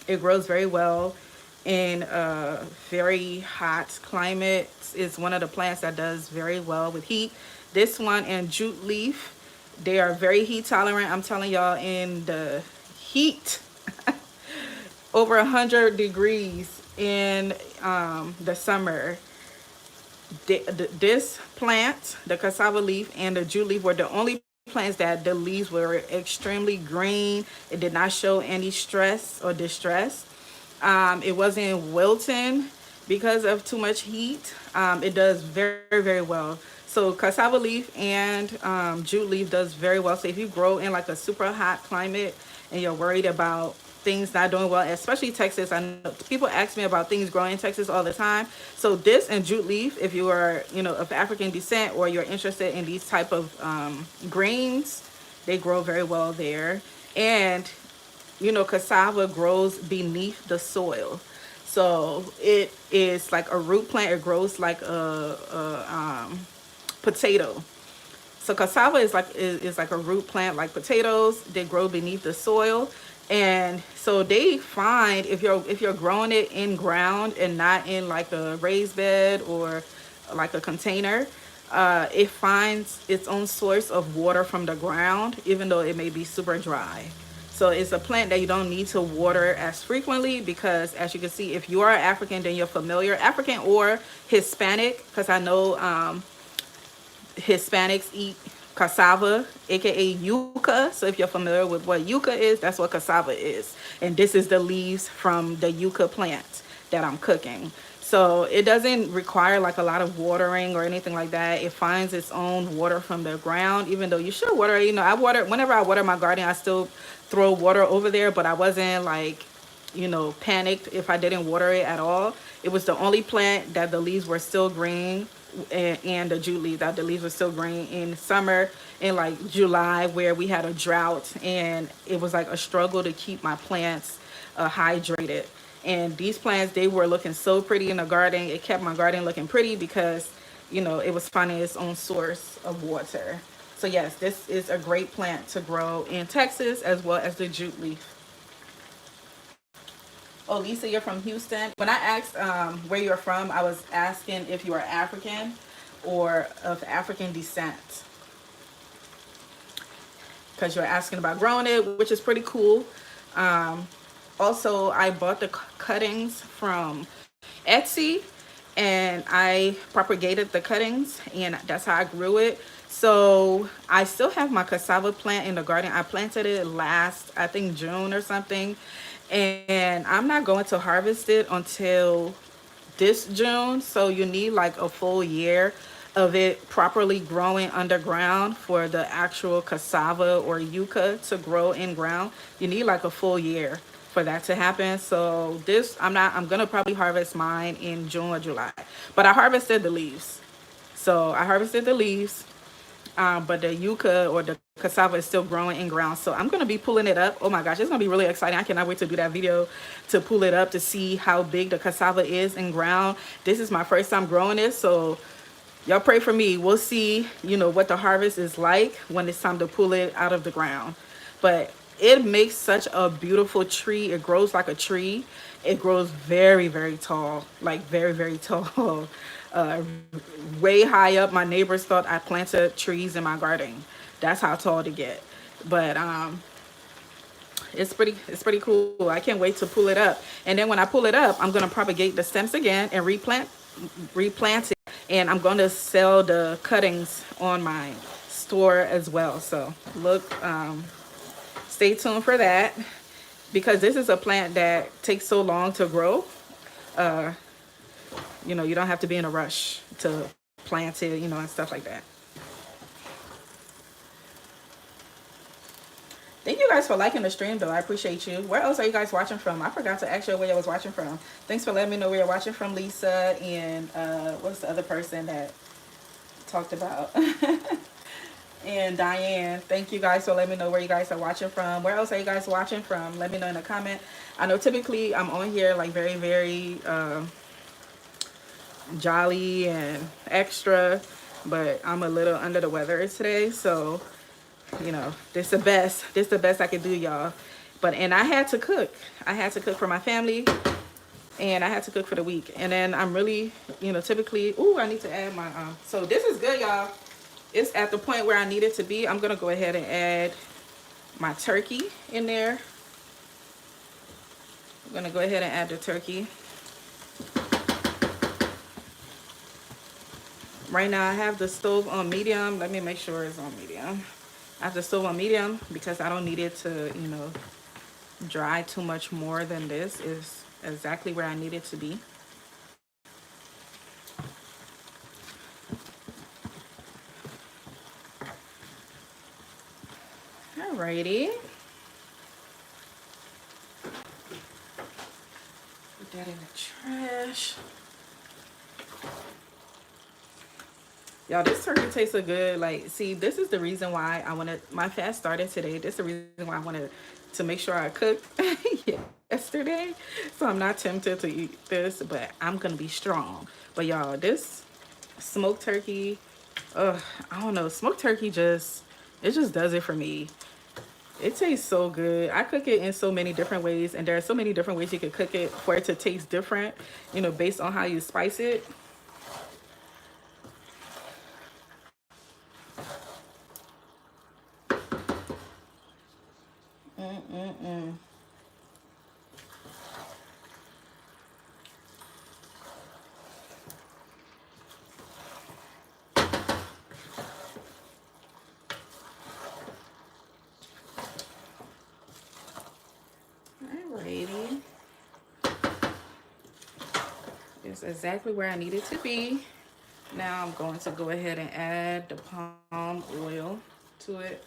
it grows very well in a very hot climate. It's one of the plants that does very well with heat. This one and jute leaf, they are very heat tolerant. I'm telling y'all, in the heat, over 100 degrees in the summer, this plant, the cassava leaf and the jute leaf, were the only plants that the leaves were extremely green. It did not show any stress or distress. It wasn't wilting because of too much heat. It does very, very well. So cassava leaf and jute leaf does very well. So if you grow in like a super hot climate and you're worried about things not doing well, especially Texas, I know people ask me about things growing in Texas all the time. So this and jute leaf, if you are, of African descent, or you're interested in these type of greens, they grow very well there. And cassava grows beneath the soil. So it is like a root plant. It grows like potato. So cassava is like a root plant like potatoes. They grow beneath the soil. And so they find if you're growing it in ground and not in like a raised bed or like a container, it finds its own source of water from the ground, even though it may be super dry. So it's a plant that you don't need to water as frequently because, as you can see, if you are African, then you're familiar, African or Hispanic, because I know Hispanics eat cassava, aka yuca. So if you're familiar with what yuca is, that's what cassava is. And this is the leaves from the yuca plant that I'm cooking. So it doesn't require like a lot of watering or anything like that. It finds its own water from the ground, even though you should water. You know, I water whenever I water my garden, I still throw water over there, but I wasn't like, you know, panicked if I didn't water it at all. It was the only plant that the leaves were still green, and the jute leaves, that the leaves were still green in summer, in like July, where we had a drought and it was like a struggle to keep my plants hydrated. And these plants, they were looking so pretty in the garden. It kept my garden looking pretty because, you know, it was finding its own source of water. So yes, this is a great plant to grow in Texas, as well as the jute leaf. Oh, Lisa, you're from Houston. When I asked where you're from, I was asking if you are African or of African descent, because you're asking about growing it, which is pretty cool. Um, Also, I bought the cuttings from Etsy, and I propagated the cuttings, and that's how I grew it. So I still have my cassava plant in the garden. I planted it last, I think, June or something, and I'm not going to harvest it until this June. So you need like a full year of it properly growing underground for the actual cassava or yucca to grow in ground. You need like a full year for that to happen. So this, I'm gonna probably harvest mine in June or July. But I harvested the leaves. So I harvested the leaves, but the yucca or the cassava is still growing in ground. So I'm going to be pulling it up. Oh my gosh, it's going to be really exciting. I cannot wait to do that video to pull it up to see how big the cassava is in ground. This is my first time growing it. So y'all pray for me. We'll see, you know, what the harvest is like when it's time to pull it out of the ground. But it makes such a beautiful tree. It grows like a tree. It grows very, very tall, like very, very tall. Uh, Way high up. My neighbors thought I planted trees in my garden. That's how tall they get. But it's pretty cool. I can't wait to pull it up. And then when I pull it up, I'm gonna propagate the stems again and replant it. And I'm gonna sell the cuttings on my store as well. So look, stay tuned for that, because this is a plant that takes so long to grow. You know, you don't have to be in a rush to plant it, you know, and stuff like that. Thank you guys for liking the stream, though. I appreciate you. Where else are you guys watching from? I forgot to ask you where you was watching from. Thanks for letting me know where you're watching from, Lisa. And what's the other person that talked about? And Diane. Thank you guys for letting me know where you guys are watching from. Where else are you guys watching from? Let me know in a comment. I know typically I'm on here like very, very jolly and extra, but I'm a little under the weather today. So, you know, this is the best I can do, y'all. But and I had to cook for my family, and I had to cook for the week. And then I'm really, you know, typically, ooh, I need to add my so this is good, y'all. It's at the point where I need it to be. I'm gonna go ahead and add my turkey in there. I'm gonna go ahead and add the turkey. Right now I have the stove on medium. Let me make sure it's on medium. I have the stove on medium because I don't need it to, you know, dry too much more than this. Is exactly where I need it to be. Alrighty. Put that in the trash. Y'all, this turkey tastes so good. Like, see, this is the reason why I wanted, my fast started today. This is the reason why I wanted to make sure I cook. Yeah. yesterday, so I'm not tempted to eat this, but I'm gonna be strong. But y'all, this smoked turkey, I don't know, smoked turkey just, it just does it for me. It tastes so good. I cook it in so many different ways, and there are so many different ways you could cook it for it to taste different, you know, based on how you spice it. Mm-mm-mm. Alrighty. It's exactly where I need it to be. Now I'm going to go ahead and add the palm oil to it.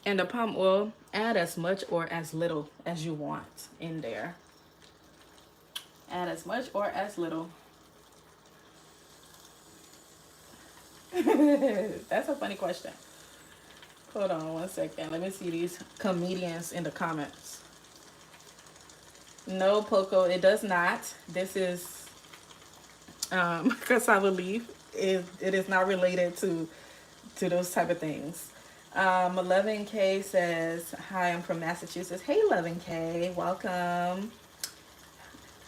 And the palm oil, add as much or as little as you want in there. Add as much or as little. That's a funny question. Hold on one second. Let me see these comedians in the comments. No, Poco, it does not. This is cassava leaf. It is not related to those type of things. 11K says, hi, I'm from Massachusetts. Hey, 11K, welcome.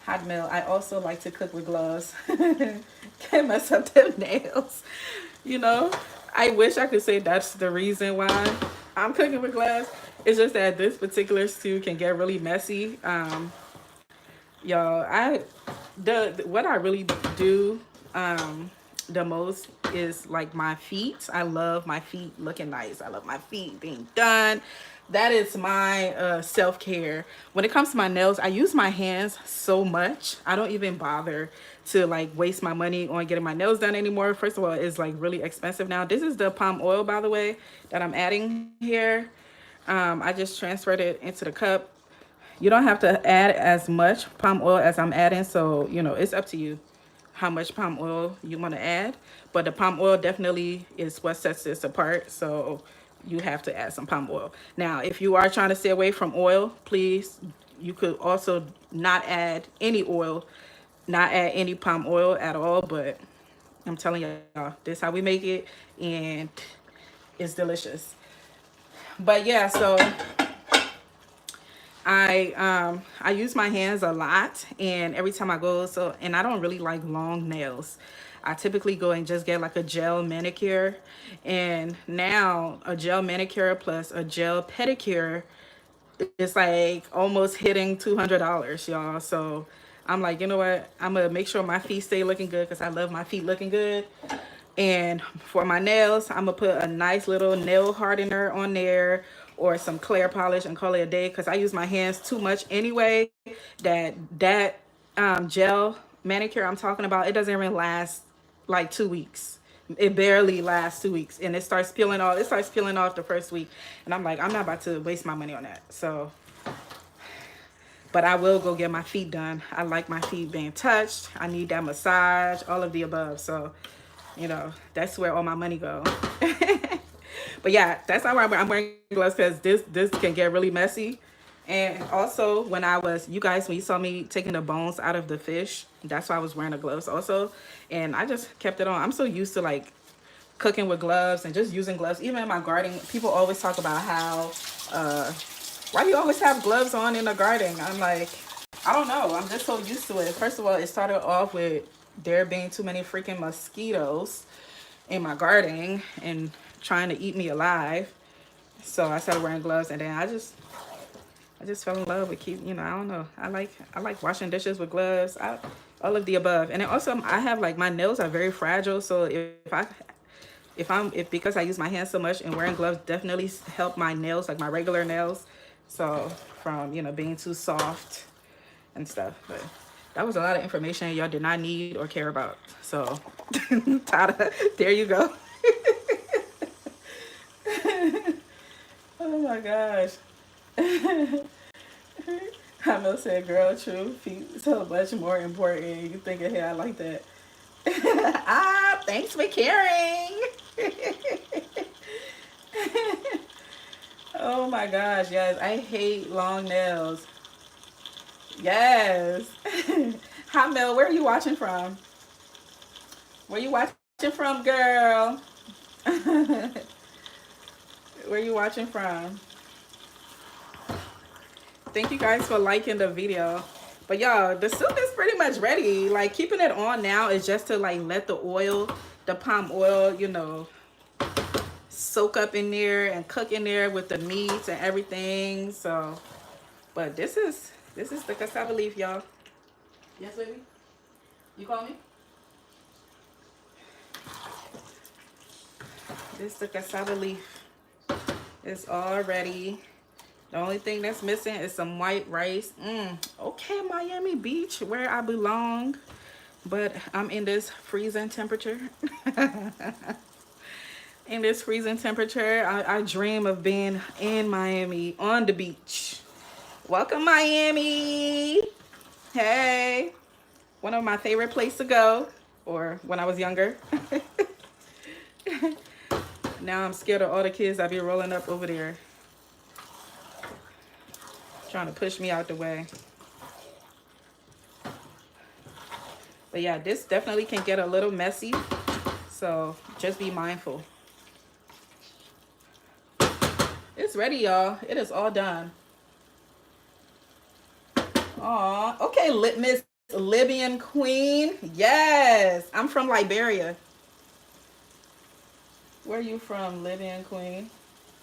Hotmail, I also like to cook with gloves. Can't mess up them nails. You know, I wish I could say that's the reason why I'm cooking with gloves. It's just that this particular stew can get really messy. Y'all, the what I really do the most is like my feet. I love my feet looking nice. I love my feet being done. That is my self-care. When it comes to my nails, I use my hands so much. I don't even bother to like waste my money on getting my nails done anymore. First of all, it's like really expensive now. This is the palm oil, by the way, that I'm adding here. I just transferred it into the cup. You don't have to add as much palm oil as I'm adding, so you know it's up to you how much palm oil you want to add. But the palm oil definitely is what sets this apart, so you have to add some palm oil. Now, if you are trying to stay away from oil, please, you could also not add any oil, not add any palm oil at all. But I'm telling y'all, this is how we make it, and it's delicious. But yeah, so I use my hands a lot, and every time I go, so, and I don't really like long nails. I typically go and just get like a gel manicure, and now a gel manicure plus a gel pedicure is like almost hitting $200, y'all. So I'm like, you know what, I'm gonna make sure my feet stay looking good because I love my feet looking good. And for my nails, I'm gonna put a nice little nail hardener on there or some clear polish and call it a day because I use my hands too much anyway. That gel manicure I'm talking about, it doesn't even last like 2 weeks. It barely lasts 2 weeks, and it starts peeling off. It starts peeling off the first week, and I'm like, I'm not about to waste my money on that. So, but I will go get my feet done. I like my feet being touched. I need that massage, all of the above. So, you know, that's where all my money go. But yeah, that's how I'm wearing gloves because this can get really messy. And also, when I was, you guys, when you saw me taking the bones out of the fish, that's why I was wearing the gloves also. And I just kept it on. I'm so used to like cooking with gloves and just using gloves. Even in my garden, people always talk about how, why do you always have gloves on in the garden? I'm like, I don't know. I'm just so used to it. First of all, it started off with there being too many freaking mosquitoes in my garden and trying to eat me alive. So I started wearing gloves, and then I just fell in love with keep. You know, I don't know. I like washing dishes with gloves. All of the above. And then also I have like my nails are very fragile, so if because I use my hands so much, and wearing gloves definitely help my nails, like my regular nails, so from, you know, being too soft and stuff. But that was a lot of information y'all did not need or care about. So Tada, there you go. Oh my gosh. I know, said girl, true. Feet so much more important. You thinking, hey, I like that. Ah, thanks for caring. Oh my gosh, yes, I hate long nails. Yes. Hi Mel, where are you watching from? Where you watching from, girl? Where you watching from? Thank you guys for liking the video. But y'all, the soup is pretty much ready. Like keeping it on now is just to like let the oil, the palm oil, you know, soak up in there and cook in there with the meats and everything. So, but this is the cassava leaf, y'all. Yes, baby. You call me? This is the cassava leaf. It's all ready. The only thing that's missing is some white rice. Okay, Miami Beach, where I belong. But I'm in this freezing temperature. In this freezing temperature, I dream of being in Miami on the beach. Welcome, Miami. Hey, one of my favorite places to go, or when I was younger. Now I'm scared of all the kids that be rolling up over there, trying to push me out the way. But yeah, this definitely can get a little messy, so just be mindful. It's ready, y'all. It is all done. Aw, okay, Miss Libyan Queen. Yes, I'm from Liberia. Where are you from, Libyan Queen?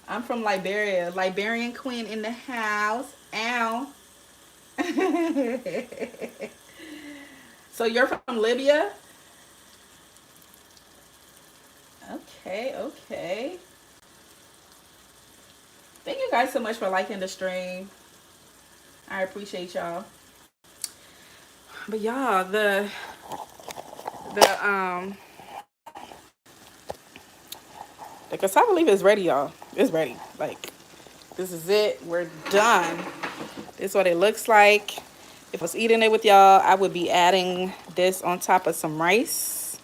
I'm from Liberia. Liberian Queen in the house. Ow. So you're from Libya? Okay, okay. Thank you guys so much for liking the stream. I appreciate y'all. But y'all, the the cassava leaf is ready, y'all. It's ready. Like, this is it. We're done. This is what it looks like. If I was eating it with y'all, I would be adding this on top of some rice.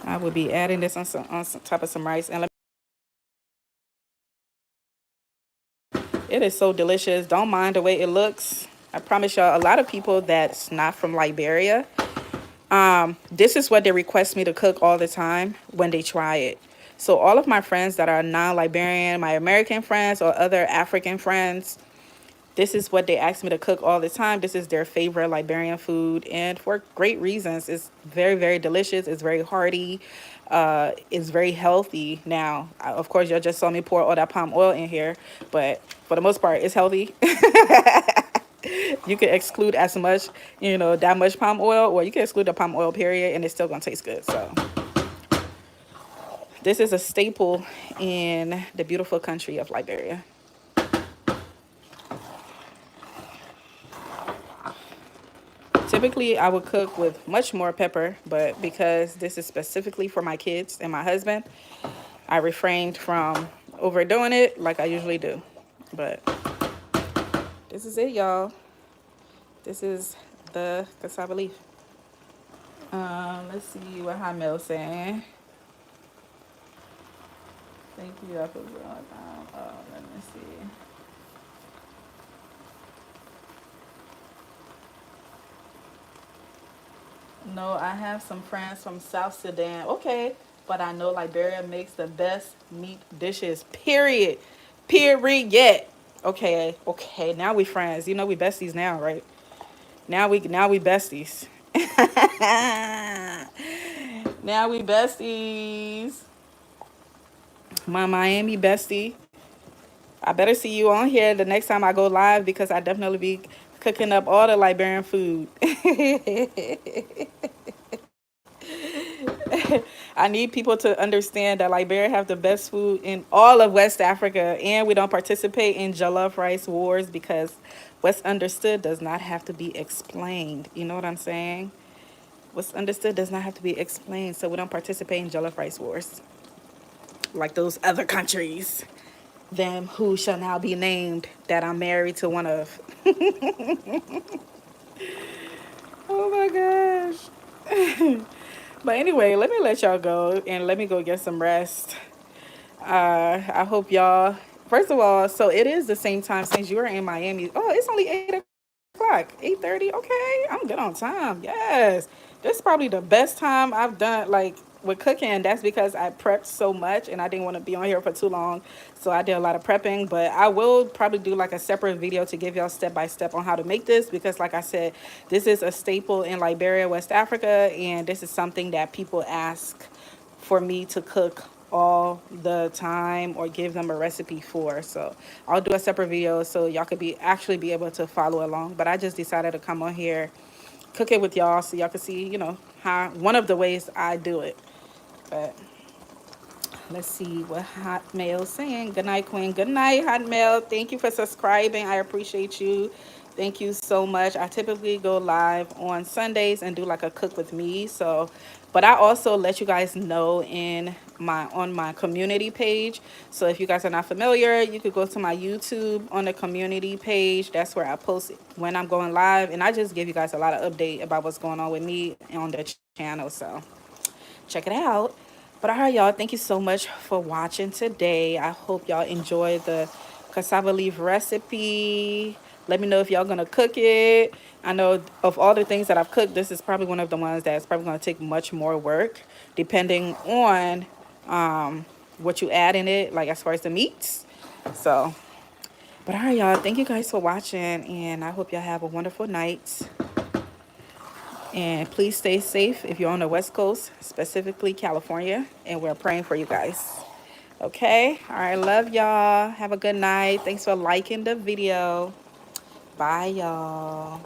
I would be adding this on some top of some rice. And it is so delicious. Don't mind the way it looks. I promise y'all, a lot of people that's not from Liberia, this is what they request me to cook all the time when they try it. So all of my friends that are non-Liberian, my American friends or other African friends, this is what they ask me to cook all the time. This is their favorite Liberian food, and for great reasons. It's very, very delicious. It's very hearty. It's very healthy. Now, of course, y'all just saw me pour all that palm oil in here, but for the most part, it's healthy. You can exclude as much, you know, that much palm oil, or you can exclude the palm oil period, and it's still gonna taste good. So this is a staple in the beautiful country of Liberia. Typically, I would cook with much more pepper, but because this is specifically for my kids and my husband, I refrained from overdoing it like I usually do. But this is it, y'all. This is the cassava leaf. Let's see what Hamel's saying. Thank you, I put let me see. No, I have some friends from South Sudan. Okay, but I know Liberia makes the best meat dishes. Period. Period. Okay, okay. Now we friends. You know we besties now, right? Now we besties. Now we besties. My Miami bestie. I better see you on here the next time I go live because I definitely be cooking up all the Liberian food. I need people to understand that Liberia have the best food in all of West Africa, and we don't participate in jollof rice wars because what's understood does not have to be explained. You know what I'm saying? What's understood does not have to be explained, so we don't participate in jollof rice wars like those other countries. Them who shall now be named that I'm married to one of. Oh my gosh. But anyway, let me let y'all go and let me go get some rest. I hope y'all. First of all, so it is the same time since you are in Miami. Oh, it's only 8 o'clock, 8:30. Okay, I'm good on time. Yes, this is probably the best time I've done like with cooking. That's because I prepped so much and I didn't want to be on here for too long, so I did a lot of prepping. But I will probably do like a separate video to give y'all step by step on how to make this because, like I said, this is a staple in Liberia, West Africa, and this is something that people ask for me to cook all the time or give them a recipe for. So I'll do a separate video so y'all could be actually be able to follow along. But I just decided to come on here, cook it with y'all so y'all can see, how one of the ways I do it. But let's see what Hotmail's saying. Good night, Queen. Good night, Hotmail. Thank you for subscribing. I appreciate you. Thank you so much. I typically go live on Sundays and do like a cook with me. So, but I also let you guys know on my community page. So if you guys are not familiar, you could go to my YouTube on the community page. That's where I post it when I'm going live, and I just give you guys a lot of update about what's going on with me on the channel. So check it out. But all right, y'all, thank you so much for watching today. I hope y'all enjoy the cassava leaf recipe. Let me know if y'all gonna cook it. I know of all the things that I've cooked, this is probably one of the ones that's probably gonna take much more work, depending on what you add in it, like as far as the meats. So, but all right, y'all, thank you guys for watching, and I hope y'all have a wonderful night. And please stay safe if you're on the West Coast, specifically California. And we're praying for you guys. Okay? All right. Love y'all. Have a good night. Thanks for liking the video. Bye, y'all.